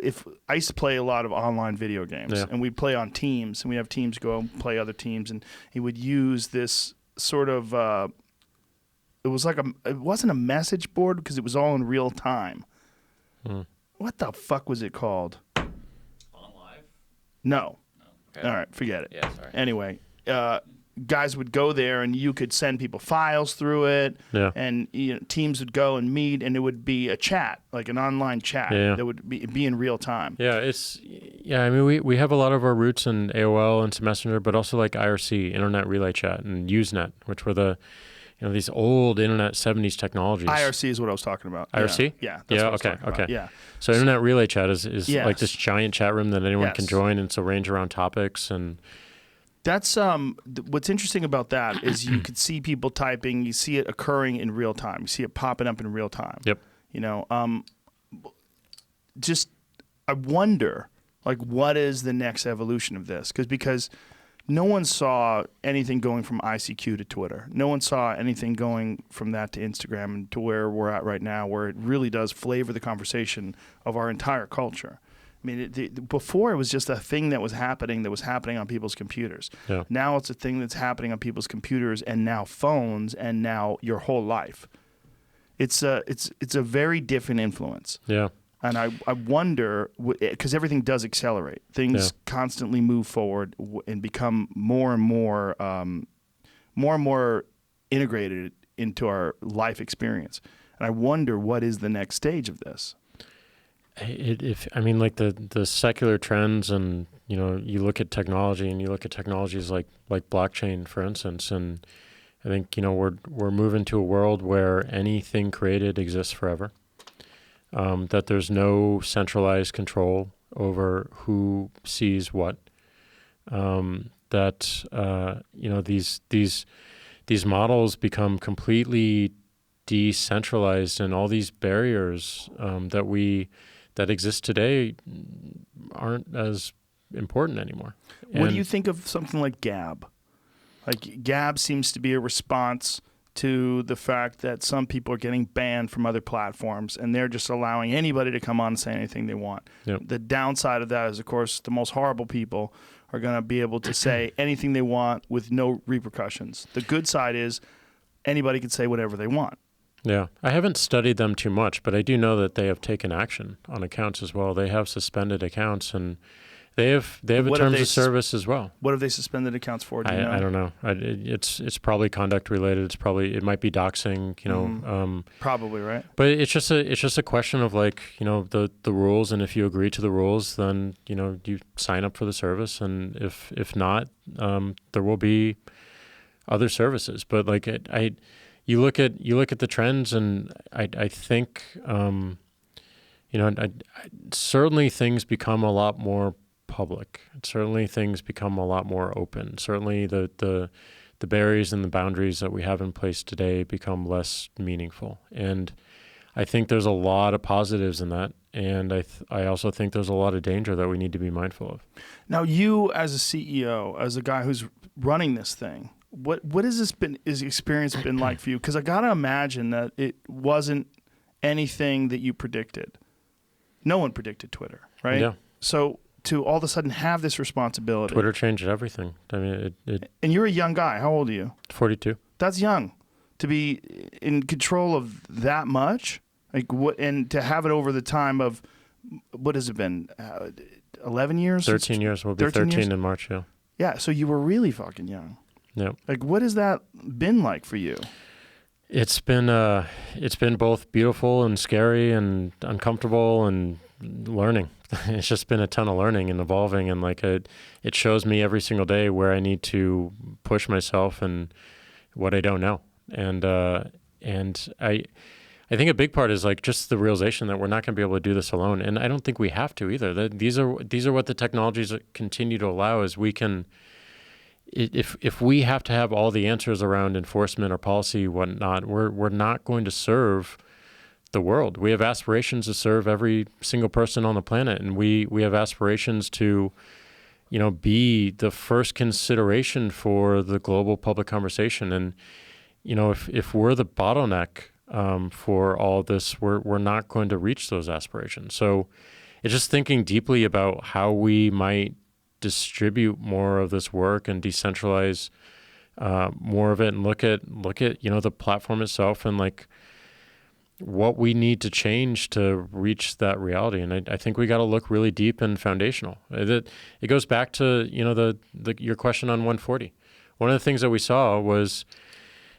Speaker 1: if I used to play a lot of online video games, and we'd play on teams, and we have teams go and play other teams, and he would use this sort of it was like it wasn't a message board because it was all in real time. What the fuck was it called?
Speaker 3: On Live?
Speaker 1: No.
Speaker 3: Okay.
Speaker 1: All right, forget it.
Speaker 3: Yeah, sorry.
Speaker 1: Anyway, guys would go there and you could send people files through it.
Speaker 2: Yeah.
Speaker 1: And teams would go and meet, and it would be a chat, like an online chat that would be in real time.
Speaker 2: Yeah, I mean, we have a lot of our roots in AOL and Messenger, but also like IRC, Internet Relay Chat, and Usenet, which were these old Internet 70s technologies.
Speaker 1: IRC is what I was talking about.
Speaker 2: IRC?
Speaker 1: Yeah. That's what I was talking
Speaker 2: okay.
Speaker 1: about. Yeah.
Speaker 2: So Internet Relay Chat is
Speaker 1: Yes.
Speaker 2: like this giant chat room that anyone
Speaker 1: Yes.
Speaker 2: can join, and it's arranged around topics. And
Speaker 1: That's what's interesting about that is you could see people typing, you see it occurring in real time, you see it popping up in real time.
Speaker 2: Yep.
Speaker 1: Just I wonder, like, what is the next evolution of this? Because no one saw anything going from ICQ to Twitter. No one saw anything going from that to Instagram and to where we're at right now, where it really does flavor the conversation of our entire culture. I mean, before it was just a thing that was happening on people's computers.
Speaker 2: Yeah.
Speaker 1: Now it's a thing that's happening on people's computers and now phones and now your whole life. It's a very different influence.
Speaker 2: yeah,
Speaker 1: And I wonder, because everything does accelerate. Things constantly move forward and become more and more integrated into our life experience. And I wonder what is the next stage of this.
Speaker 2: Like the secular trends, and you look at technology, and you look at technologies like blockchain, for instance, and I think we're moving to a world where anything created exists forever. That there's no centralized control over who sees what. These models become completely decentralized, and all these barriers that exist today aren't as important anymore.
Speaker 1: What do you think of something like Gab? Like, Gab seems to be a response to the fact that some people are getting banned from other platforms, and they're just allowing anybody to come on and say anything they want.
Speaker 2: Yep.
Speaker 1: The downside of that is, of course, the most horrible people are going to be able to say anything they want with no repercussions. The good side is anybody can say whatever they want.
Speaker 2: Yeah, I haven't studied them too much, but I do know that they have taken action on accounts as well. They have suspended accounts, and they have a terms of service as well.
Speaker 1: What have they suspended accounts for? Do you know?
Speaker 2: I don't know. It's probably conduct related. It might be doxing.
Speaker 1: Probably, right.
Speaker 2: But it's just a question of, like, the rules, and if you agree to the rules, then you sign up for the service, and if not, there will be other services. But like you look at the trends, and I think certainly things become a lot more public. Certainly things become a lot more open. Certainly the barriers and the boundaries that we have in place today become less meaningful. And I think there's a lot of positives in that, and I also think there's a lot of danger that we need to be mindful of.
Speaker 1: Now, you as a CEO, as a guy who's running this thing, what has this experience been like for you? Because I gotta imagine that it wasn't anything that you predicted. No one predicted Twitter, right?
Speaker 2: Yeah.
Speaker 1: So to all of a sudden have this responsibility.
Speaker 2: Twitter changed everything. I mean,
Speaker 1: And you're a young guy. How old are you?
Speaker 2: 42.
Speaker 1: That's young. To be in control of that much, and to have it over the time of, what has it been, 11 years?
Speaker 2: 13 years. We'll be 13 in March, yeah.
Speaker 1: Yeah, so you were really fucking young.
Speaker 2: Yeah.
Speaker 1: Like, what has that been like for you?
Speaker 2: It's been both beautiful and scary and uncomfortable and learning. It's just been a ton of learning and evolving, and like it shows me every single day where I need to push myself and what I don't know. And I think a big part is like just the realization that we're not going to be able to do this alone, and I don't think we have to either. These are what the technologies continue to allow, is we can. If we have to have all the answers around enforcement or policy, whatnot, we're not going to serve the world. We have aspirations to serve every single person on the planet, and we have aspirations to, be the first consideration for the global public conversation. And if we're the bottleneck for all of this, we're not going to reach those aspirations. So it's just thinking deeply about how we might distribute more of this work and decentralize more of it and look at the platform itself and like what we need to change to reach that reality. And I think we got to look really deep and foundational. It goes back to your question on 140. One of the things that we saw was,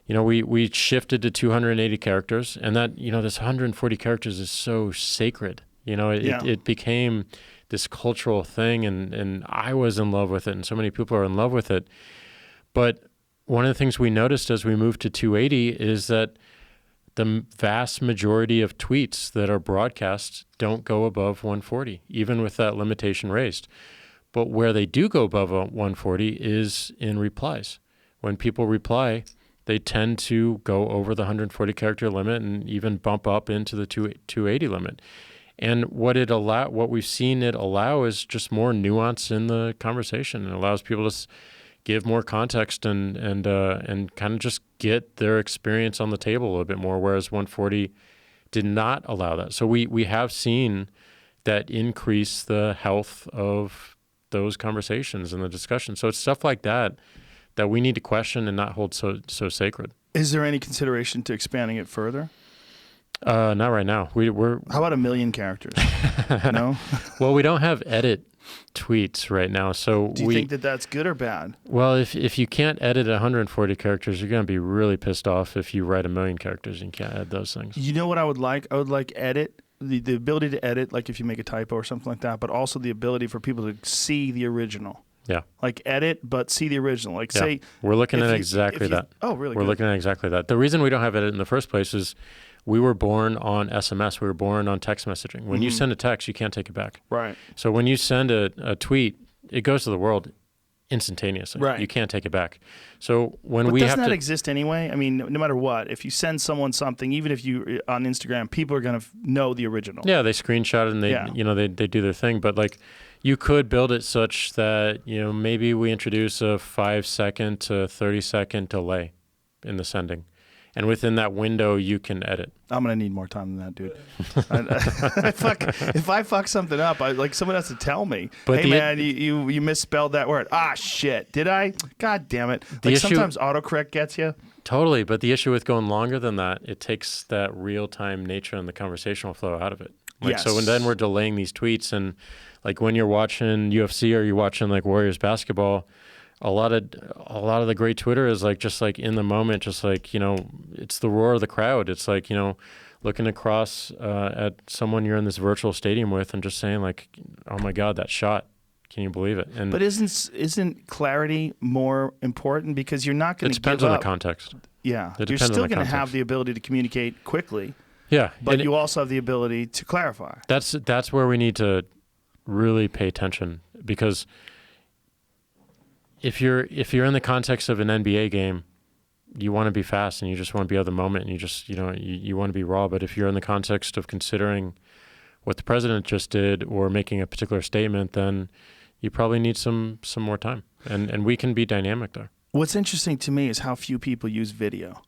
Speaker 2: we shifted to 280 characters, and that, this 140 characters is so sacred. It became this cultural thing, and I was in love with it, and so many people are in love with it. But one of the things we noticed as we moved to 280 is that the vast majority of tweets that are broadcast don't go above 140, even with that limitation raised. But where they do go above 140 is in replies. When people reply, they tend to go over the 140 character limit and even bump up into the 280 limit. And what we've seen it allow is just more nuance in the conversation. It allows people to give more context and kind of just get their experience on the table a little bit more, whereas 140 did not allow that. So we have seen that increase the health of those conversations and the discussion. So it's stuff like that we need to question and not hold so sacred.
Speaker 1: Is there any consideration to expanding it further?
Speaker 2: Not right now. We're
Speaker 1: How about 1 million characters? No?
Speaker 2: Well, we don't have edit tweets right now, so
Speaker 1: do you think that that's good or bad?
Speaker 2: Well, if you can't edit 140 characters, you're going to be really pissed off if you write 1 million characters and you can't add those things.
Speaker 1: You know what I would like? I would like edit, the ability to edit, like if you make a typo or something like that, but also the ability for people to see the original.
Speaker 2: Yeah.
Speaker 1: Like edit, but see the original. Like say...
Speaker 2: We're looking at exactly that.
Speaker 1: Oh, really?
Speaker 2: We're looking at exactly that. The reason we don't have edit in the first place is we were born on SMS. We were born on text messaging. When you send a text, you can't take it back.
Speaker 1: Right.
Speaker 2: So when you send a tweet, it goes to the world instantaneously.
Speaker 1: Right.
Speaker 2: You can't take it back. So when
Speaker 1: but
Speaker 2: we have
Speaker 1: doesn't that
Speaker 2: to
Speaker 1: exist anyway? I mean, no matter what, if you send someone something, even if you on Instagram, people are going to know the original.
Speaker 2: Yeah, they screenshot it and they do their thing. But like, you could build it such that maybe we introduce a 5-second to 30-second delay in the sending. And within that window, you can edit.
Speaker 1: I'm going to need more time than that, dude. If I fuck something up, someone has to tell me.
Speaker 2: But
Speaker 1: hey, man, you misspelled that word. Ah, shit. Did I? God damn it. Sometimes autocorrect gets you.
Speaker 2: Totally. But the issue with going longer than that, it takes that real-time nature and the conversational flow out of it.
Speaker 1: Yes.
Speaker 2: So then we're delaying these tweets. And like when you're watching UFC or you're watching like Warriors basketball, a lot of the great Twitter is just in the moment, it's the roar of the crowd. It's looking across at someone you're in this virtual stadium with and just saying oh my God, that shot. Can you believe it? But
Speaker 1: isn't clarity more important because you're not going to give up?
Speaker 2: It depends on the context.
Speaker 1: Yeah. You're still going to have the ability to communicate quickly.
Speaker 2: Yeah.
Speaker 1: But you also have the ability to clarify.
Speaker 2: That's where we need to really pay attention, because if you're in the context of an NBA game, you want to be fast and you just want to be of the moment and you just you want to be raw. But if you're in the context of considering what the president just did or making a particular statement, then you probably need some more time. And we can be dynamic there.
Speaker 1: What's interesting to me is how few people use video.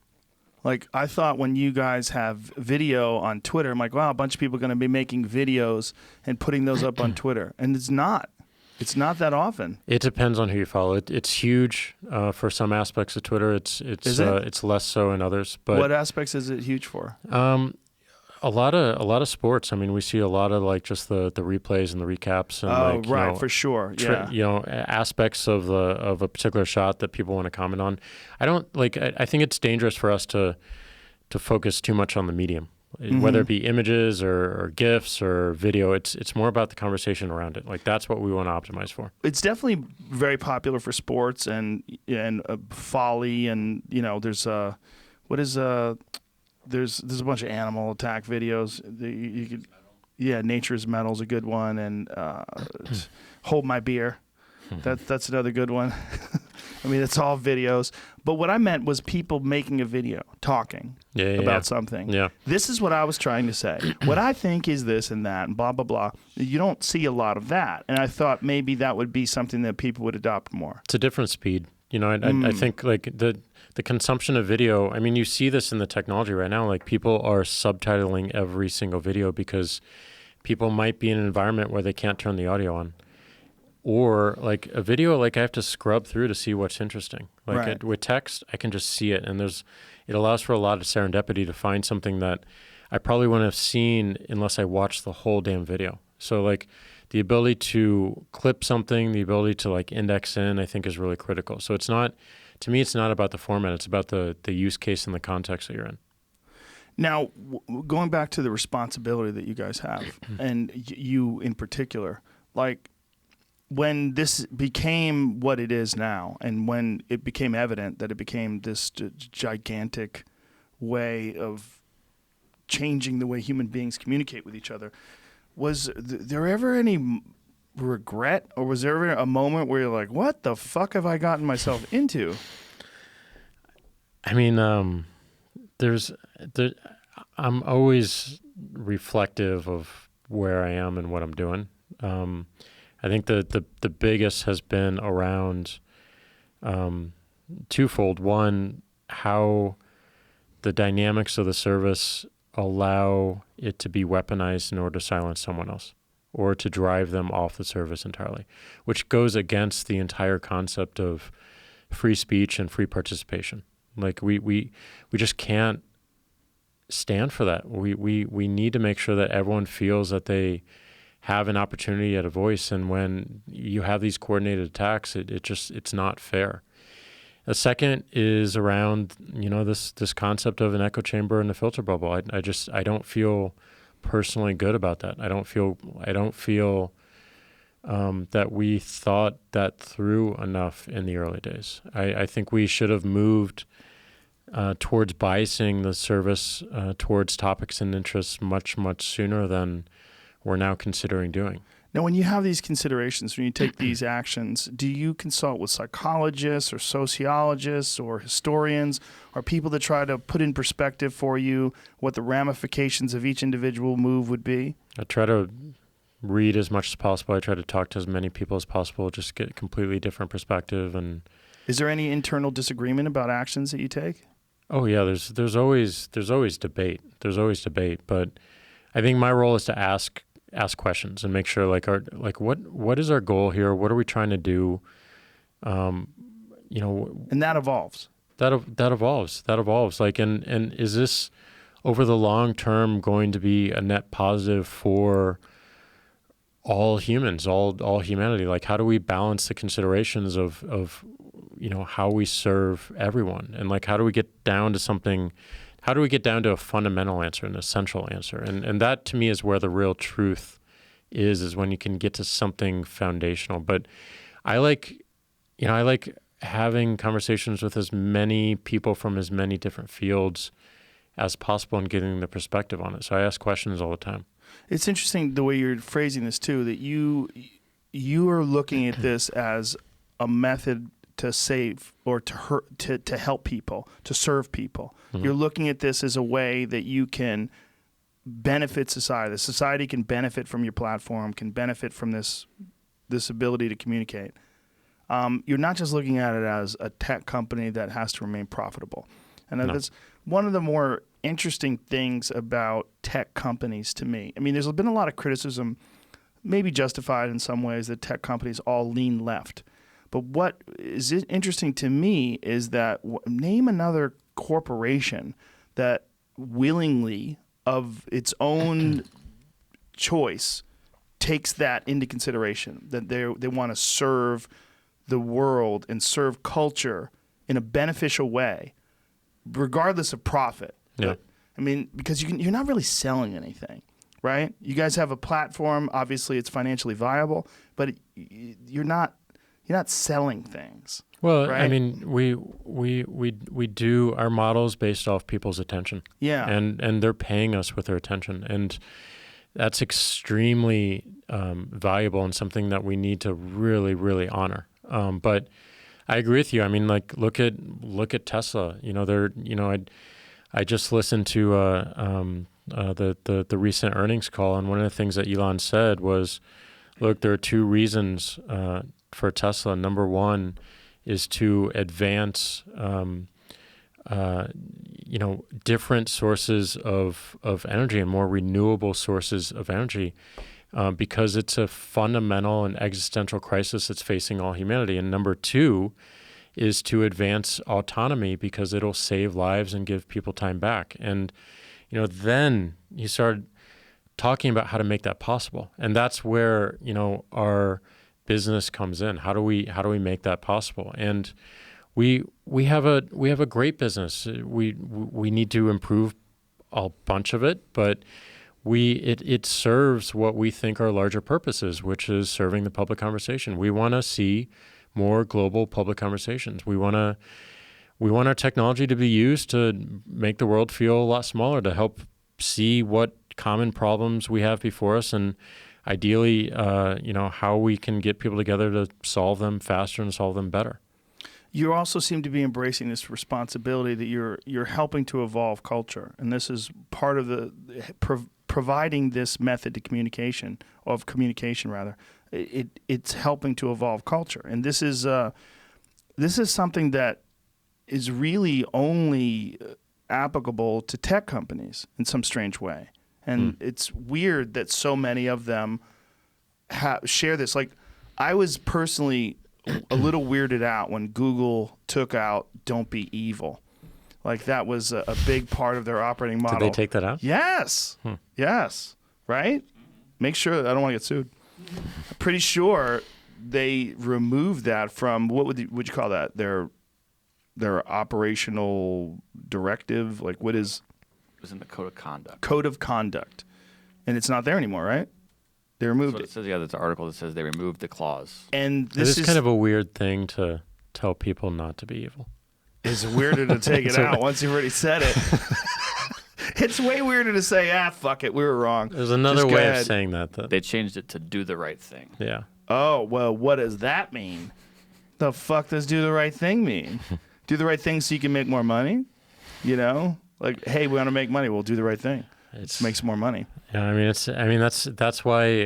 Speaker 1: I thought when you guys have video on Twitter, I'm like, wow, a bunch of people are going to be making videos and putting those up on Twitter. And it's not. It's not that often. It
Speaker 2: depends on who you follow. It's huge for some aspects of Twitter. It's less so in others. But
Speaker 1: what aspects is it huge for?
Speaker 2: A lot of sports. I mean, we see a lot of just the replays and the recaps and
Speaker 1: for sure. Yeah.
Speaker 2: Aspects of a particular shot that people want to comment on. I think it's dangerous for us to focus too much on the medium. Whether it be images or GIFs or video, it's more about the conversation around it. That's what we want to optimize for.
Speaker 1: It's definitely very popular for sports and folly and there's there's a bunch of animal attack videos. Nature's Metal's a good one, and Hold My Beer. That's another good one. I mean, it's all videos. But what I meant was people making a video, talking about something.
Speaker 2: Yeah.
Speaker 1: This is what I was trying to say. What I think is this and that and blah, blah, blah. You don't see a lot of that. And I thought maybe that would be something that people would adopt more.
Speaker 2: It's a different speed. I think the consumption of video, I mean, you see this in the technology right now. People are subtitling every single video because people might be in an environment where they can't turn the audio on. or like a video, like I have to scrub through to see what's interesting. Like
Speaker 1: Right.
Speaker 2: with text, I can just see it, and it allows for a lot of serendipity to find something that I probably wouldn't have seen unless I watched the whole damn video. So like the ability to clip something, the ability to like index in, I think is really critical. So to me, it's not about the format. It's about the use case and the context that you're in.
Speaker 1: Now, going back to the responsibility that you guys have, and you in particular, like when this became what it is now, and when it became evident that it became this gigantic way of changing the way human beings communicate with each other, was there ever any regret, or was there ever a moment where you're like, what the fuck have I gotten myself into?
Speaker 2: I mean, I'm always reflective of where I am and what I'm doing. I think the biggest has been around twofold. One, how the dynamics of the service allow it to be weaponized in order to silence someone else or to drive them off the service entirely, which goes against the entire concept of free speech and free participation. Like we just can't stand for that. We need to make sure that everyone feels that they have an opportunity at a voice, and when you have these coordinated attacks, it's not fair. The second is around this concept of an echo chamber and a filter bubble. I don't feel personally good about that. I don't feel that we thought that through enough in the early days. I think we should have moved towards biasing the service towards topics and interests much, much sooner than we're now considering doing.
Speaker 1: Now, when you have these considerations, when you take these actions, do you consult with psychologists or sociologists or historians or people that try to put in perspective for you what the ramifications of each individual move would be?
Speaker 2: I try to read as much as possible. I try to talk to as many people as possible, just get a completely different perspective. And
Speaker 1: is there any internal disagreement about actions that you take?
Speaker 2: Oh yeah, there's always debate. There's always debate, but I think my role is to ask questions and make sure what is our goal here? What are we trying to do?
Speaker 1: And that evolves.
Speaker 2: That evolves. Like, and is this over the long term going to be a net positive for all humans, all humanity? Like, how do we balance the considerations of how we serve everyone, and like how do we get down to a fundamental answer, an essential answer, and that to me is where the real truth is when you can get to something foundational. But I like having conversations with as many people from as many different fields as possible and getting the perspective on it. So I ask questions all the time.
Speaker 1: It's interesting the way you're phrasing this too, that you are looking at this as a method to save or to help people, to serve people. Mm-hmm. You're looking at this as a way that you can benefit society. The society can benefit from your platform, can benefit from this ability to communicate. You're not just looking at it as a tech company that has to remain profitable. And that's one of the more interesting things about tech companies to me. I mean, there's been a lot of criticism, maybe justified in some ways, that tech companies all lean left. But what is interesting to me is that name another corporation that willingly, of its own choice, takes that into consideration, that they want to serve the world and serve culture in a beneficial way, regardless of profit.
Speaker 2: Yeah.
Speaker 1: But, I mean, because you're not really selling anything, right? You guys have a platform. Obviously, it's financially viable, but you're not selling things.
Speaker 2: Well,
Speaker 1: right?
Speaker 2: I mean, we do our models based off people's attention.
Speaker 1: Yeah.
Speaker 2: And they're paying us with their attention, and that's extremely valuable and something that we need to really, really honor. But I agree with you. I mean, like look at Tesla. I just listened to the recent earnings call, and one of the things that Elon said was, look, there are two reasons for Tesla. Number one is to advance, different sources of energy and more renewable sources of energy. because it's a fundamental and existential crisis that's facing all humanity. And number two is to advance autonomy because it'll save lives and give people time back. And, then you start talking about how to make that possible. And that's where, our business comes in. How do we make that possible? And we have a great business. We need to improve a bunch of it, but it serves what we think are larger purposes, which is serving the public conversation. We want to see more global public conversations. We want our technology to be used to make the world feel a lot smaller, to help see what common problems we have before us, and ideally, how we can get people together to solve them faster and solve them better.
Speaker 1: You also seem to be embracing this responsibility that you're helping to evolve culture, and this is part of the providing this method to communication rather. It's helping to evolve culture, and this is something that is really only applicable to tech companies in some strange way. And it's weird that so many of them share this. Like, I was personally a little weirded out when Google took out "Don't Be Evil." Like, that was a big part of their operating model.
Speaker 2: Did they take that out?
Speaker 1: Yes. Yes. Right? Make sure I don't want to get sued. I'm pretty sure they removed that from, what would you call that? Their operational directive? Like, what is...
Speaker 3: It was in the code of conduct.
Speaker 1: Code of conduct. And it's not there anymore, right? They removed it.
Speaker 3: It says, there's an article that says they removed the clause.
Speaker 1: And this
Speaker 2: is kind of a weird thing to tell people not to be evil.
Speaker 1: It's weirder to take it out once you've already said it. It's way weirder to say, fuck it, we were wrong.
Speaker 2: There's another way of saying that.
Speaker 3: They changed it to do the right thing.
Speaker 2: Yeah.
Speaker 1: Oh, well, what does that mean? The fuck does do the right thing mean? Do the right thing so you can make more money? Like, hey, we want to make money. We'll do the right thing. It makes more money.
Speaker 2: Yeah, that's why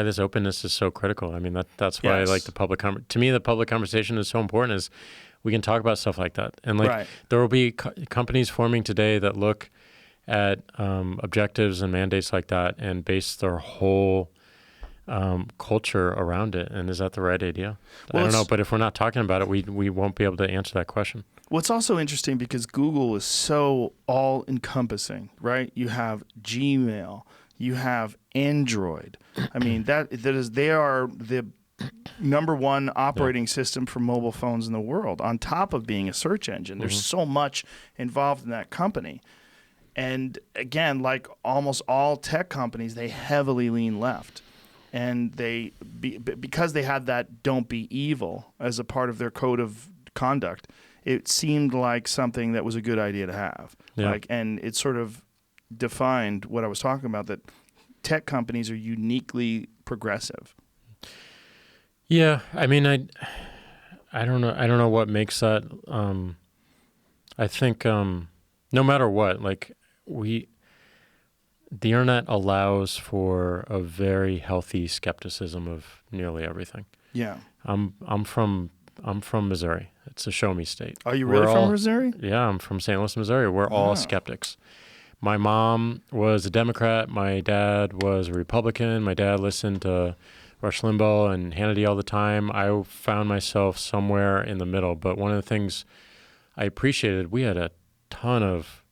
Speaker 2: this openness is so critical. That's why to me the public conversation is so important, is we can talk about stuff like that. And there will be companies forming today that look at objectives and mandates like that and base their whole culture around it. And is that the right idea? Well, I don't know, but if we're not talking about it, we won't be able to answer that question.
Speaker 1: What's also interesting, because Google is so all-encompassing, right? You have Gmail, you have Android. They are the number one operating system for mobile phones in the world, on top of being a search engine. There's so much involved in that company. And again, like almost all tech companies, they heavily lean left. And because they had that "don't be evil" as a part of their code of conduct, it seemed like something that was a good idea to have.
Speaker 2: Yeah.
Speaker 1: And it sort of defined what I was talking about, that tech companies are uniquely progressive.
Speaker 2: Yeah, I don't know what makes that. I think no matter what, the internet allows for a very healthy skepticism of nearly everything.
Speaker 1: Yeah.
Speaker 2: I'm from Missouri. It's a show me state.
Speaker 1: Are you really from Missouri?
Speaker 2: Yeah, I'm from St. Louis, Missouri. We're all skeptics. My mom was a Democrat. My dad was a Republican. My dad listened to Rush Limbaugh and Hannity all the time. I found myself somewhere in the middle. But one of the things I appreciated, we had a ton of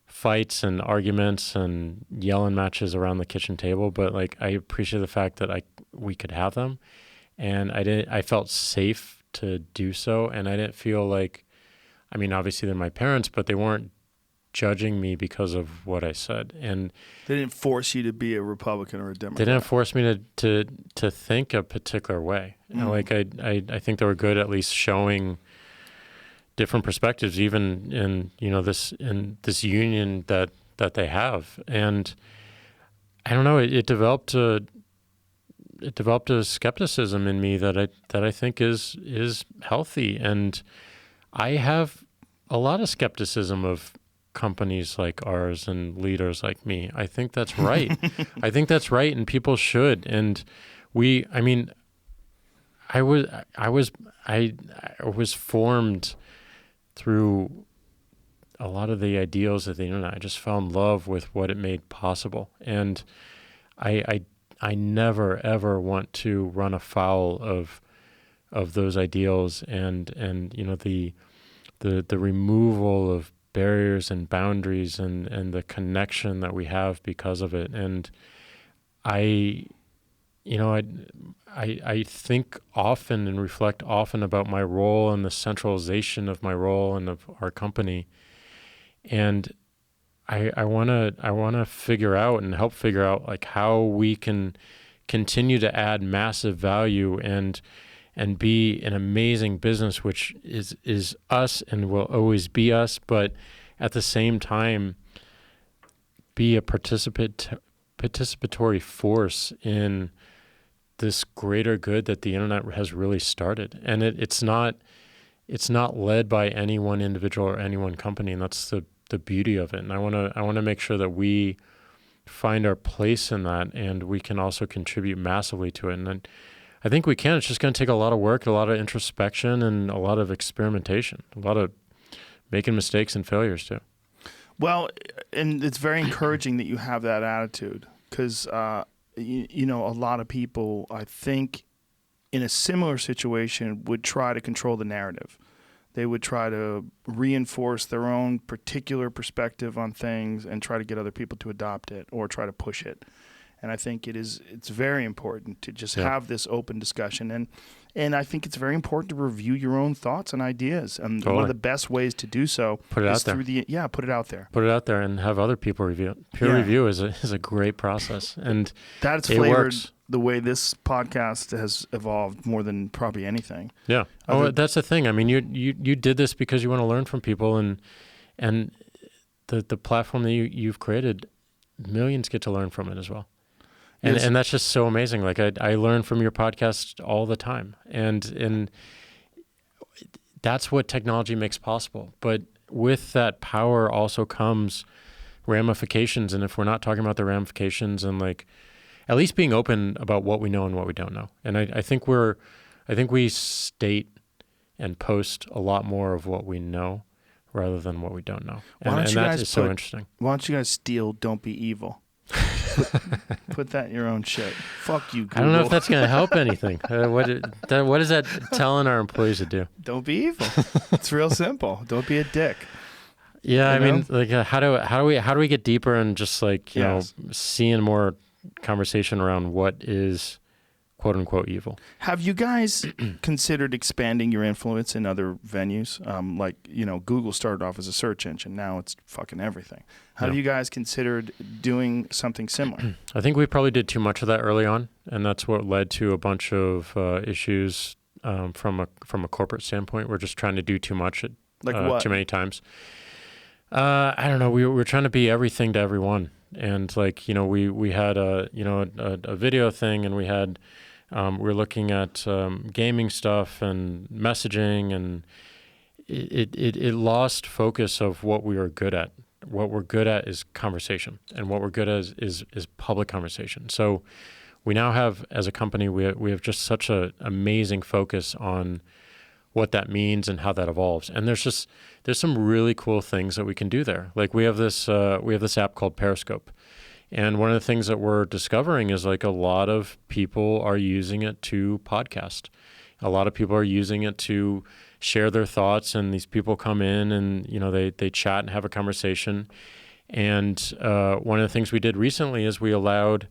Speaker 2: fights and arguments and yelling matches around the kitchen table. But I appreciated the fact that we could have them, and I felt safe to do so, and I didn't feel like, obviously they're my parents, but they weren't judging me because of what I said. And
Speaker 1: they didn't force you to be a Republican or a Democrat.
Speaker 2: They didn't force me to think a particular way. I think they were good at least showing different perspectives, even in this union that they have. And I don't know, it developed a skepticism in me that I think is healthy. And I have a lot of skepticism of companies like ours and leaders like me. I think that's right. I think that's right, and people should. And I was formed through a lot of the ideals of the internet. I just fell in love with what it made possible. And I never ever want to run afoul of those ideals and you know the removal of barriers and boundaries and the connection that we have because of it. And I think often and reflect often about my role and the centralization of my role and of our company. And I want to figure out and help figure out like how we can continue to add massive value and be an amazing business, which is us and will always be us, but at the same time be a participatory force in this greater good that the internet has really started. And it's not led by any one individual or any one company, and that's the beauty of it. And I want to make sure that we find our place in that, and we can also contribute massively to it. And I think we can. It's just going to take a lot of work, a lot of introspection, and a lot of experimentation, a lot of making mistakes and failures too.
Speaker 1: Well, and it's very encouraging that you have that attitude, because you know, a lot of people, I think, in a similar situation would try to control the narrative. They would try to reinforce their own particular perspective on things and try to get other people to adopt it or try to push it. And I think it's very important to just have this open discussion. And I think it's very important to review your own thoughts and ideas. And one of the best ways to do so is
Speaker 2: put it out there.
Speaker 1: Put it out there.
Speaker 2: Put it out there and have other people review it. Peer review is a great process. And
Speaker 1: that's
Speaker 2: it
Speaker 1: flavored
Speaker 2: works.
Speaker 1: The way this podcast has evolved more than probably anything.
Speaker 2: Yeah. That's the thing. I mean, you did this because you want to learn from people, and the platform that you've created, millions get to learn from it as well. And that's just so amazing. Like I learn from your podcast all the time, and that's what technology makes possible. But with that power also comes ramifications. And if we're not talking about the ramifications and like at least being open about what we know and what we don't know. And I think we state and post a lot more of what we know rather than what we don't know. And that is so interesting.
Speaker 1: Why don't you guys steal Don't Be Evil? Put that in your own shit. Fuck you, Google.
Speaker 2: I don't know if that's going to help anything. What is that telling our employees to do?
Speaker 1: Don't be evil. It's real simple. Don't be a dick.
Speaker 2: Yeah, I mean, like how do we get deeper and just like you know seeing more conversation around what is quote unquote evil. Have
Speaker 1: you guys considered expanding your influence in other venues? Like, you know, Google started off as a search engine. Now it's fucking everything. Have you guys considered doing something similar?
Speaker 2: I think we probably did too much of that early on, and that's what led to a bunch of issues from a corporate standpoint. We're just trying to do too much too many times. I don't know. We were trying to be everything to everyone. And like, you know, we had a video thing, and we had we were looking at gaming stuff and messaging, and it lost focus of what we were good at. What we're good at is conversation, and what we're good at is public conversation. So we now have, as a company, we have just such an amazing focus on what that means and how that evolves. And there's some really cool things that we can do there. Like we have this app called Periscope. And one of the things that we're discovering is like a lot of people are using it to podcast. A lot of people are using it to share their thoughts, and these people come in and, you know, they chat and have a conversation. And one of the things we did recently is we allowed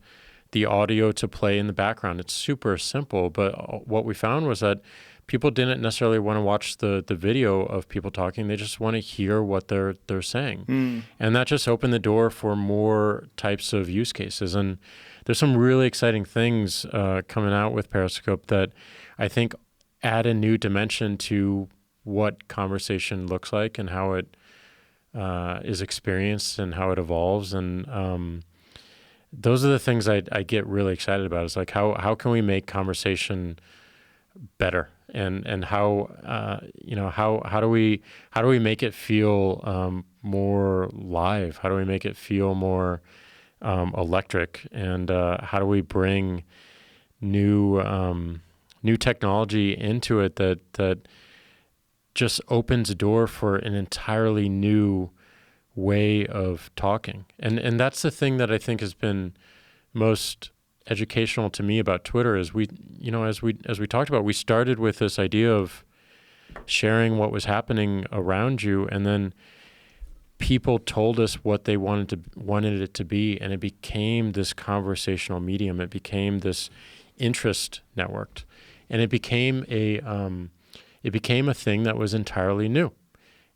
Speaker 2: the audio to play in the background. It's super simple, but what we found was that people didn't necessarily want to watch the video of people talking. They just want to hear what they're saying. And that just opened the door for more types of use cases. And there's some really exciting things coming out with Periscope that I think add a new dimension to what conversation looks like and how it is experienced and how it evolves. And those are the things I get really excited about. It's like how can we make conversation better, and how how do we make it feel more live? How do we make it feel more electric? And how do we bring new technology into it that just opens a door for an entirely new way of talking? And that's the thing that I think has been most educational to me about Twitter is as we talked about, we started with this idea of sharing what was happening around you, and then people told us what they wanted it to be, and it became this conversational medium. It became this interest networked, and it became a thing that was entirely new.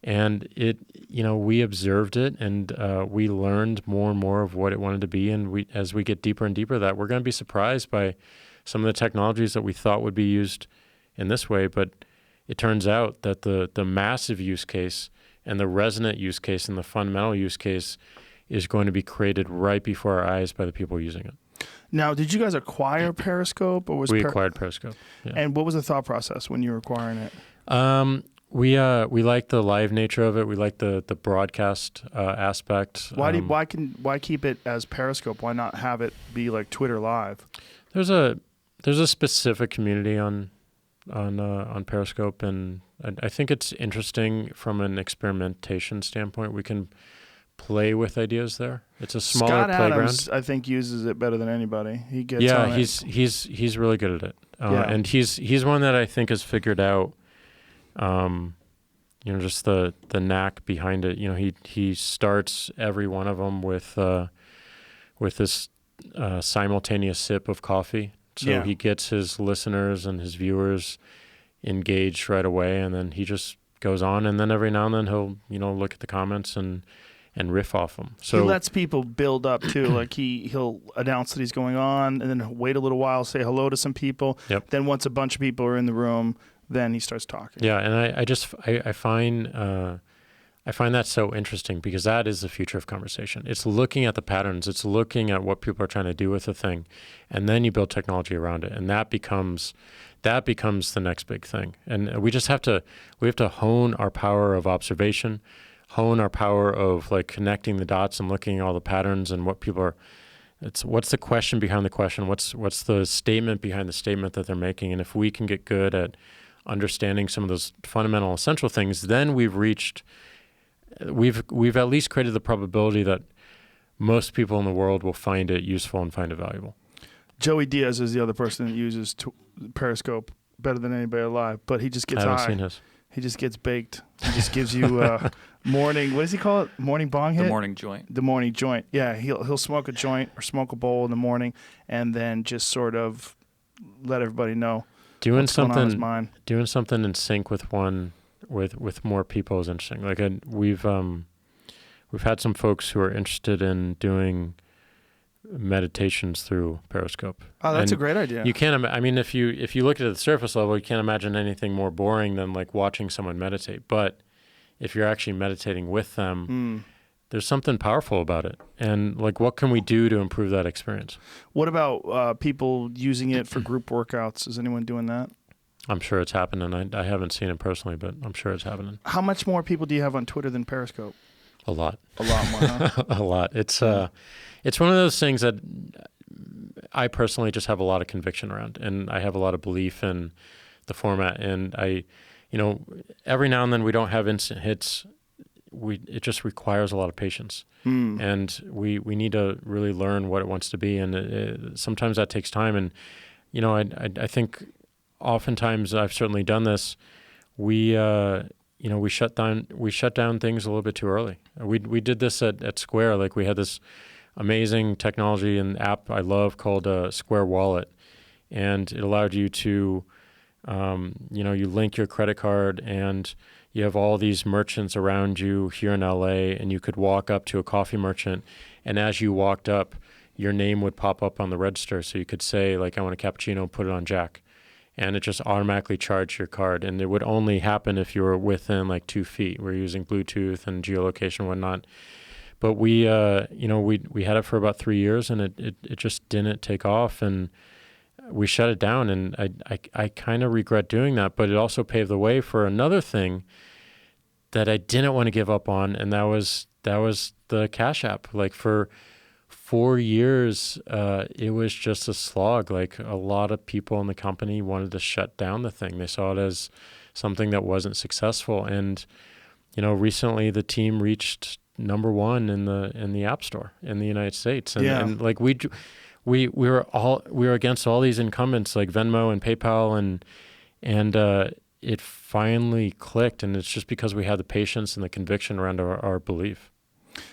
Speaker 2: And we observed it, and we learned more and more of what it wanted to be. And as we get deeper and deeper, that we're going to be surprised by some of the technologies that we thought would be used in this way. But it turns out that the massive use case and the resonant use case and the fundamental use case is going to be created right before our eyes by the people using it.
Speaker 1: Now, did you guys acquire Periscope, or
Speaker 2: we acquired Periscope? Yeah.
Speaker 1: And what was the thought process when you were acquiring it?
Speaker 2: We like the live nature of it. We like the broadcast aspect.
Speaker 1: Why keep it as Periscope? Why not have it be like Twitter Live?
Speaker 2: There's a specific community on Periscope, and I think it's interesting from an experimentation standpoint. We can play with ideas there. It's a smaller
Speaker 1: Scott
Speaker 2: playground.
Speaker 1: Adams, I think, uses it better than anybody. He gets on it.
Speaker 2: He's really good at it. And he's one that I think has figured out just the knack behind it. He starts every one of them with this simultaneous sip of coffee. So he gets his listeners and his viewers engaged right away, and then he just goes on, and then every now and then he'll look at the comments and riff off them. So
Speaker 1: he lets people build up too. Like he'll announce that he's going on, and then wait a little while, say hello to some people.
Speaker 2: Yep.
Speaker 1: Then once a bunch of people are in the room, then he starts talking.
Speaker 2: Yeah, and I find that so interesting, because that is the future of conversation. It's looking at the patterns. It's looking at what people are trying to do with the thing, and then you build technology around it, and that becomes the next big thing. And we have to hone our power of observation, hone our power of like connecting the dots and looking at all the patterns and what people are. What's the question behind the question? What's the statement behind the statement that they're making? And if we can get good at understanding some of those fundamental essential things, then we've at least created the probability that most people in the world will find it useful and find it valuable.
Speaker 1: Joey Diaz is the other person that uses Periscope better than anybody alive, but he just gets
Speaker 2: I haven't seen his.
Speaker 1: He just gets baked. He just gives you morning. What does he call it? Morning bong hit.
Speaker 3: The morning joint.
Speaker 1: The morning joint. Yeah, he'll smoke a joint or smoke a bowl in the morning, and then just sort of let everybody know what's going on in his mind.
Speaker 2: Doing something in sync with more people is interesting. Like we've had some folks who are interested in doing meditations through Periscope.
Speaker 1: Oh, that's a great idea.
Speaker 2: You can't. I mean, if you look at the surface level, you can't imagine anything more boring than like watching someone meditate. But if you're actually meditating with them, there's something powerful about it. And like, what can we do to improve that experience?
Speaker 1: What about people using it for group workouts? Is anyone doing that?
Speaker 2: I'm sure it's happening. I haven't seen it personally, but I'm sure it's happening.
Speaker 1: How much more people do you have on Twitter than Periscope?
Speaker 2: A lot.
Speaker 1: A lot more, huh?
Speaker 2: A lot. It's one of those things that I personally just have a lot of conviction around, and I have a lot of belief in the format. And every now and then we don't have instant hits. It just requires a lot of patience, and we need to really learn what it wants to be. And sometimes that takes time. And I think oftentimes I've certainly done this. We shut down things a little bit too early. We did this at Square. Like, we had this amazing technology and app I love called Square Wallet, and it allowed you to, you link your credit card, and you have all these merchants around you here in LA, and you could walk up to a coffee merchant, and as you walked up, your name would pop up on the register, so you could say, like, I want a cappuccino, put it on Jack. And it just automatically charged your card. And it would only happen if you were within like 2 feet. We're using Bluetooth and geolocation and whatnot. But we had it for about 3 years, and it just didn't take off, and we shut it down. And I kind of regret doing that, but it also paved the way for another thing that I didn't want to give up on, and that was the Cash App. Like, for 4 years, it was just a slog. Like, a lot of people in the company wanted to shut down the thing. They saw it as something that wasn't successful. And, recently the team reached #1 in the App Store in the United States. And like, we were against all these incumbents like Venmo and PayPal, and it finally clicked, and it's just because we had the patience and the conviction around our belief.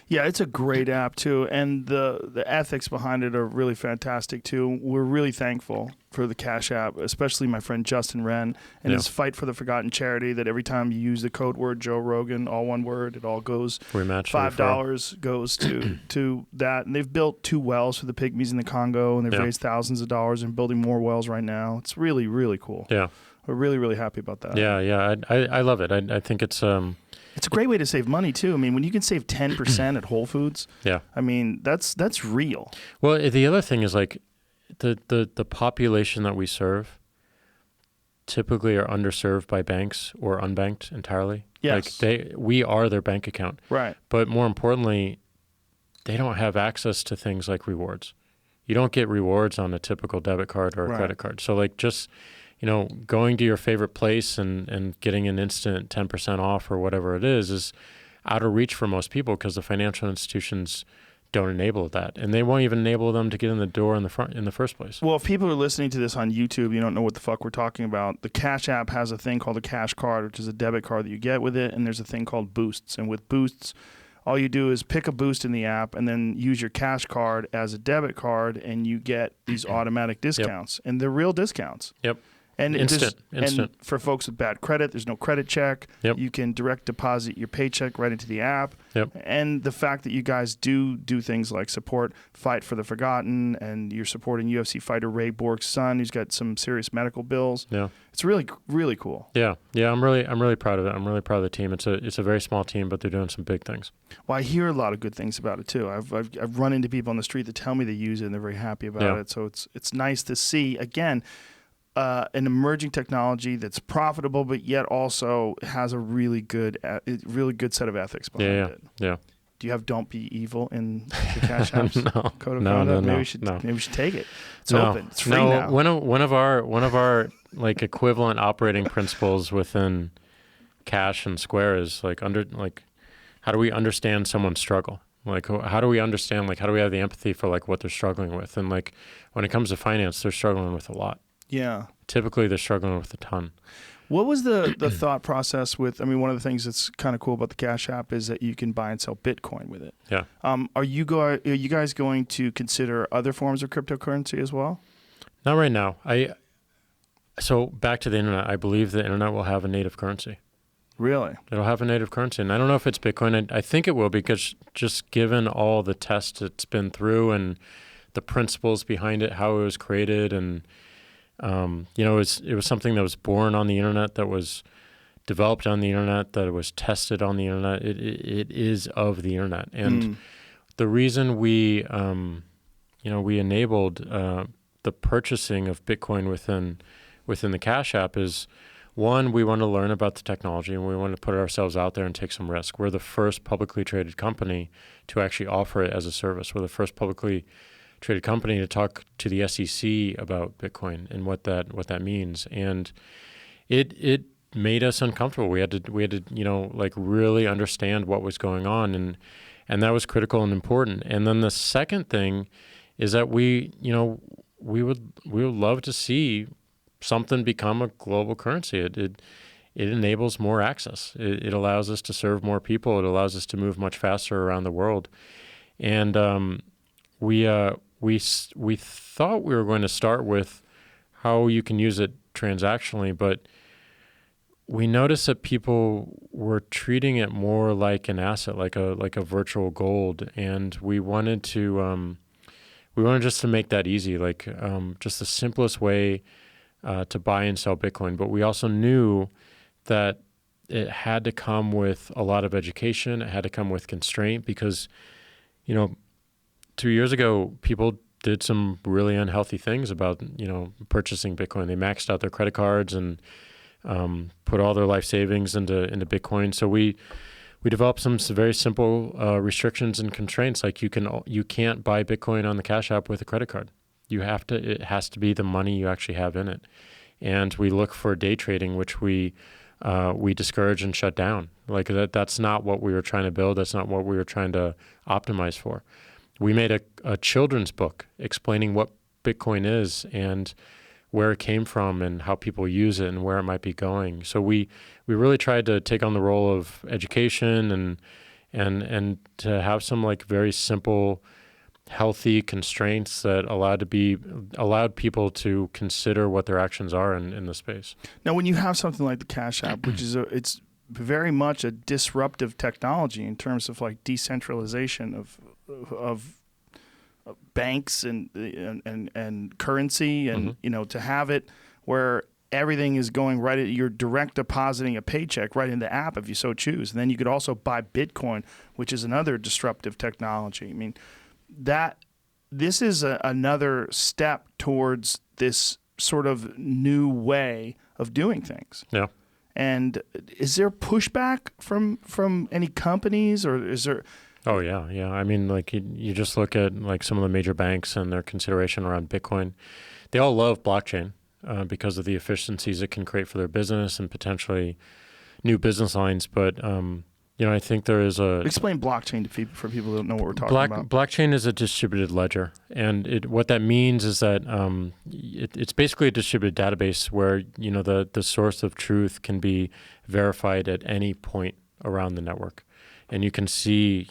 Speaker 1: Yeah, it's a great app too, and the ethics behind it are really fantastic too. We're really thankful for the Cash App, especially my friend Justin Wren and his Fight for the Forgotten charity. That every time you use the code word Joe Rogan, all one word, it all goes.
Speaker 2: We match
Speaker 1: $5 goes to that, and they've built 2 wells for the pygmies in the Congo, and they've raised thousands of dollars and building more wells right now. It's really, really cool.
Speaker 2: Yeah,
Speaker 1: we're really, really happy about that.
Speaker 2: Yeah. I love it. I think it's
Speaker 1: It's a great way to save money too. I mean, when you can save 10% at Whole Foods, I mean, that's real.
Speaker 2: Well, the other thing is like the population that we serve typically are underserved by banks or unbanked entirely.
Speaker 1: Yes.
Speaker 2: Like we are their bank account.
Speaker 1: Right.
Speaker 2: But more importantly, they don't have access to things like rewards. You don't get rewards on a typical debit card or a credit card. So like just going to your favorite place and getting an instant 10% off or whatever it is out of reach for most people because the financial institutions don't enable that, and they won't even enable them to get in the door in the first place.
Speaker 1: Well, if people are listening to this on YouTube, you don't know what the fuck we're talking about. The Cash App has a thing called a Cash Card, which is a debit card that you get with it, and there's a thing called Boosts. And with Boosts, all you do is pick a boost in the app and then use your Cash Card as a debit card, and you get these automatic discounts, and they're real discounts.
Speaker 2: Yep.
Speaker 1: And
Speaker 2: instant.
Speaker 1: And for folks with bad credit, there's no credit check.
Speaker 2: Yep.
Speaker 1: You can direct deposit your paycheck right into the app.
Speaker 2: Yep.
Speaker 1: And the fact that you guys do things like support Fight for the Forgotten, and you're supporting UFC fighter Ray Borg's son, who's got some serious medical bills.
Speaker 2: Yeah.
Speaker 1: It's really, really cool.
Speaker 2: Yeah. I'm really proud of it. I'm really proud of the team. It's a very small team, but they're doing some big things.
Speaker 1: Well, I hear a lot of good things about it too. I've run into people on the street that tell me they use it and they're very happy about it. So it's nice to see again. An emerging technology that's profitable, but yet also has a really good set of ethics behind it.
Speaker 2: Yeah.
Speaker 1: Do you have "Don't be evil" in the Cash App's code of conduct?
Speaker 2: No.
Speaker 1: Maybe we should take it. It's open. It's free now.
Speaker 2: One of our like equivalent operating principles within Cash and Square is how do we understand someone's struggle? Like how do we understand? Like how do we have the empathy for like what they're struggling with? And like when it comes to finance, they're struggling with a lot.
Speaker 1: Yeah.
Speaker 2: Typically, they're struggling with a ton.
Speaker 1: What was the thought process with? I mean, one of the things that's kind of cool about the Cash App is that you can buy and sell Bitcoin with it.
Speaker 2: Yeah.
Speaker 1: Are you guys going to consider other forms of cryptocurrency as well?
Speaker 2: Not right now. So back to the internet. I believe the internet will have a native currency.
Speaker 1: Really?
Speaker 2: It'll have a native currency, and I don't know if it's Bitcoin. I think it will because just given all the tests it's been through and the principles behind it, how it was created, and it was something that was born on the internet, that was developed on the internet, that it was tested on the internet. It is of the internet, and the reason we enabled the purchasing of Bitcoin within the Cash App is, one, we want to learn about the technology and we want to put ourselves out there and take some risk. We're the first publicly traded company to actually offer it as a service. We're the first publicly traded company to talk to the SEC about Bitcoin and what that means, and it made us uncomfortable. We had to really understand what was going on, and that was critical and important. And then the second thing is that we would love to see something become a global currency. It enables more access. It allows us to serve more people. It allows us to move much faster around the world, and we thought we were going to start with how you can use it transactionally, but we noticed that people were treating it more like an asset, like a virtual gold, and we wanted just to make that easy, just the simplest way to buy and sell Bitcoin. But we also knew that it had to come with a lot of education. It had to come with constraint because, 2 years ago, people did some really unhealthy things about, purchasing Bitcoin. They maxed out their credit cards and put all their life savings into Bitcoin. So we developed some very simple restrictions and constraints, like you can't buy Bitcoin on the Cash App with a credit card. It has to be the money you actually have in it. And we look for day trading, which we discourage and shut down. That's not what we were trying to build. That's not what we were trying to optimize for. we made a children's book explaining what Bitcoin is and where it came from and how people use it and where it might be going. So we really tried to take on the role of education and to have some like very simple, healthy constraints that allowed people to consider what their actions are in the space.
Speaker 1: Now, when you have something like the Cash App, which is it's very much a disruptive technology in terms of like decentralization of banks and currency, and to have it where everything is going right, you're direct depositing a paycheck right in the app if you so choose, and then you could also buy Bitcoin, which is another disruptive technology. I mean, this is another step towards this sort of new way of doing things.
Speaker 2: Yeah.
Speaker 1: And is there pushback from any companies, or is there?
Speaker 2: Oh yeah. I mean, like you just look at like some of the major banks and their consideration around Bitcoin. They all love blockchain because of the efficiencies it can create for their business and potentially new business lines. But I think there is
Speaker 1: Explain blockchain for people who don't know what we're talking about.
Speaker 2: Blockchain is a distributed ledger, and what that means is that it's basically a distributed database where the source of truth can be verified at any point around the network, and you can see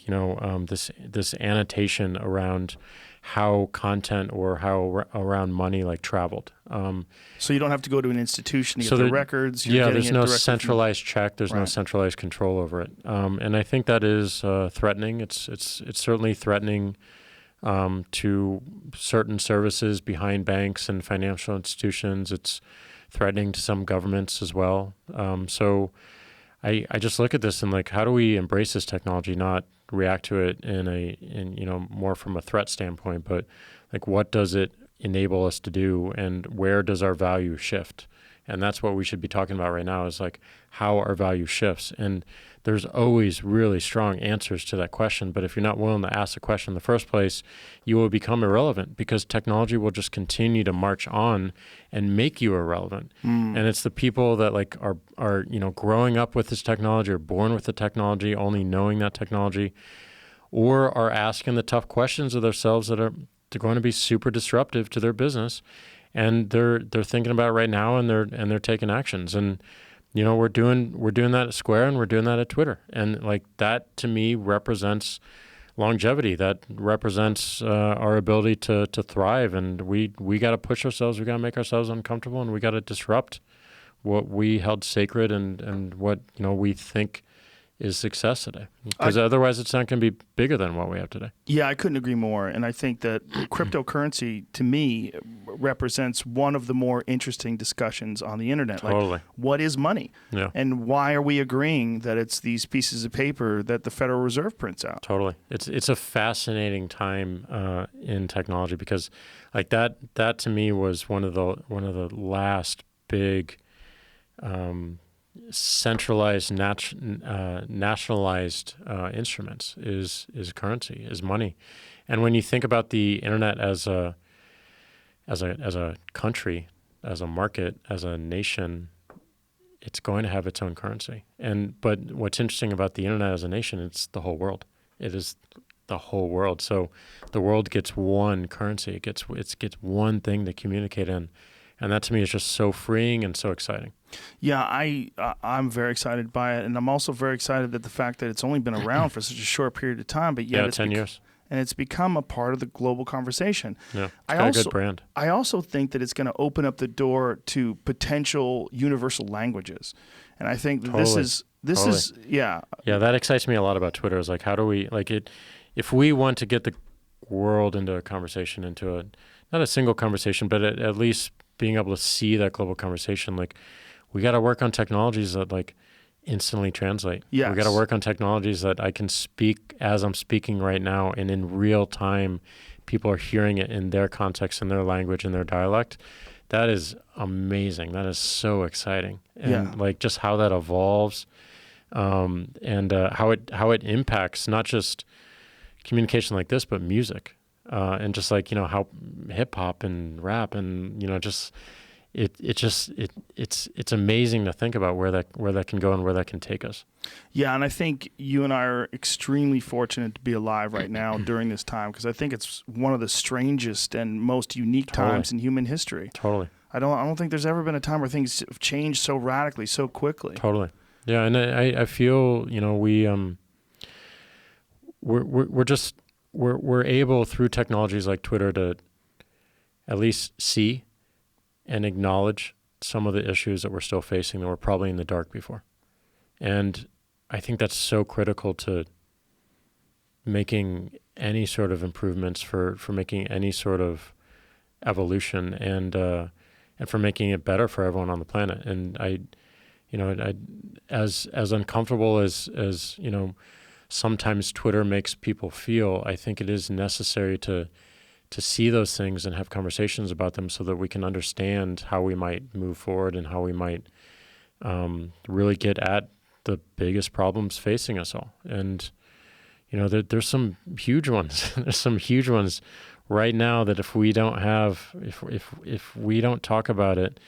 Speaker 2: this annotation around how content or how around money like traveled.
Speaker 1: So you don't have to go to an institution to get the records.
Speaker 2: There's no centralized check. There's no centralized control over it. And I think that is threatening. It's certainly threatening to certain services behind banks and financial institutions. It's threatening to some governments as well. So I just look at this and like, how do we embrace this technology, not react to it in more from a threat standpoint, but like what does it enable us to do and where does our value shift? And that's what we should be talking about right now, is like how our value shifts. And there's always really strong answers to that question. But if you're not willing to ask the question in the first place, you will become irrelevant because technology will just continue to march on and make you irrelevant. And it's the people that like are growing up with this technology or born with the technology, only knowing that technology, or are asking the tough questions of themselves that they're going to be super disruptive to their business. And they're thinking about it right now, and they're taking actions. And we're doing that at Square, and we're doing that at Twitter. And like that to me represents longevity. That represents our ability to thrive. And we got to push ourselves. We got to make ourselves uncomfortable, and we got to disrupt what we held sacred and what we think is success today. Because otherwise it's not going to be bigger than what we have today.
Speaker 1: Yeah, I couldn't agree more. And I think that cryptocurrency, to me, represents one of the more interesting discussions on the internet.
Speaker 2: Totally.
Speaker 1: Like, what is money?
Speaker 2: Yeah.
Speaker 1: And why are we agreeing that it's these pieces of paper that the Federal Reserve prints out?
Speaker 2: Totally. It's a fascinating time in technology because like that to me was one of the last big centralized nationalized instruments is currency, is money. And when you think about the internet as a country, as a market, as a nation, it's going to have its own currency. But what's interesting about the internet as a nation, it's the whole world. It is the whole world. So the world gets one currency. It gets one thing to communicate in. And that to me is just so freeing and so exciting.
Speaker 1: Yeah, I'm very excited by it, and I'm also very excited that the fact that it's only been around for such a short period of time, but yet it's
Speaker 2: 10 years,
Speaker 1: and it's become a part of the global conversation.
Speaker 2: Yeah, it's got a good brand.
Speaker 1: I also think that it's going to open up the door to potential universal languages, and I think that this is yeah.
Speaker 2: Yeah, that excites me a lot about Twitter. Is like, how do we like it? If we want to get the world into a conversation, not a single conversation, but at least being able to see that global conversation, like we got to work on technologies that like instantly translate.
Speaker 1: Yes.
Speaker 2: We got to work on technologies that I can speak as I'm speaking right now, and in real time, people are hearing it in their context, in their language, in their dialect. That is amazing. That is so exciting. And like just how that evolves, and how it impacts not just communication like this, but music. And just like, how hip hop and rap and, just it's amazing to think about where that can go and where that can take us.
Speaker 1: Yeah, and I think you and I are extremely fortunate to be alive right now during this time, because I think it's one of the strangest and most unique times in human history.
Speaker 2: Totally.
Speaker 1: I don't think there's ever been a time where things have changed so radically, so quickly.
Speaker 2: Totally. Yeah, and I feel, we're able through technologies like Twitter to at least see and acknowledge some of the issues that we're still facing that were probably in the dark before. And I think that's so critical to making any sort of improvements, for making any sort of evolution, and for making it better for everyone on the planet. And I as uncomfortable as sometimes Twitter makes people feel, I think it is necessary to see those things and have conversations about them so that we can understand how we might move forward and how we might really get at the biggest problems facing us all. And there's some huge ones. There's some huge ones right now that if we don't talk about it,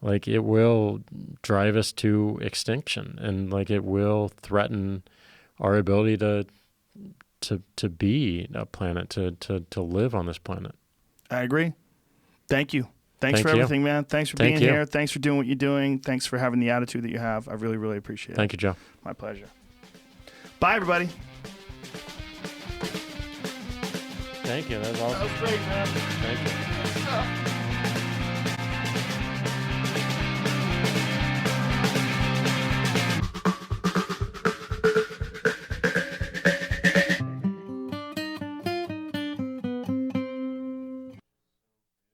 Speaker 2: like, it will drive us to extinction, and like, it will threaten our ability to be a planet, to live on this planet.
Speaker 1: I agree. Thank you. Thanks for everything, man. Thanks for being here. Thanks for doing what you're doing. Thanks for having the attitude that you have. I really, really appreciate it.
Speaker 2: Thank you, Joe.
Speaker 1: My pleasure. Bye, everybody.
Speaker 2: Thank you. That was awesome.
Speaker 1: That was great, man.
Speaker 2: Thank you.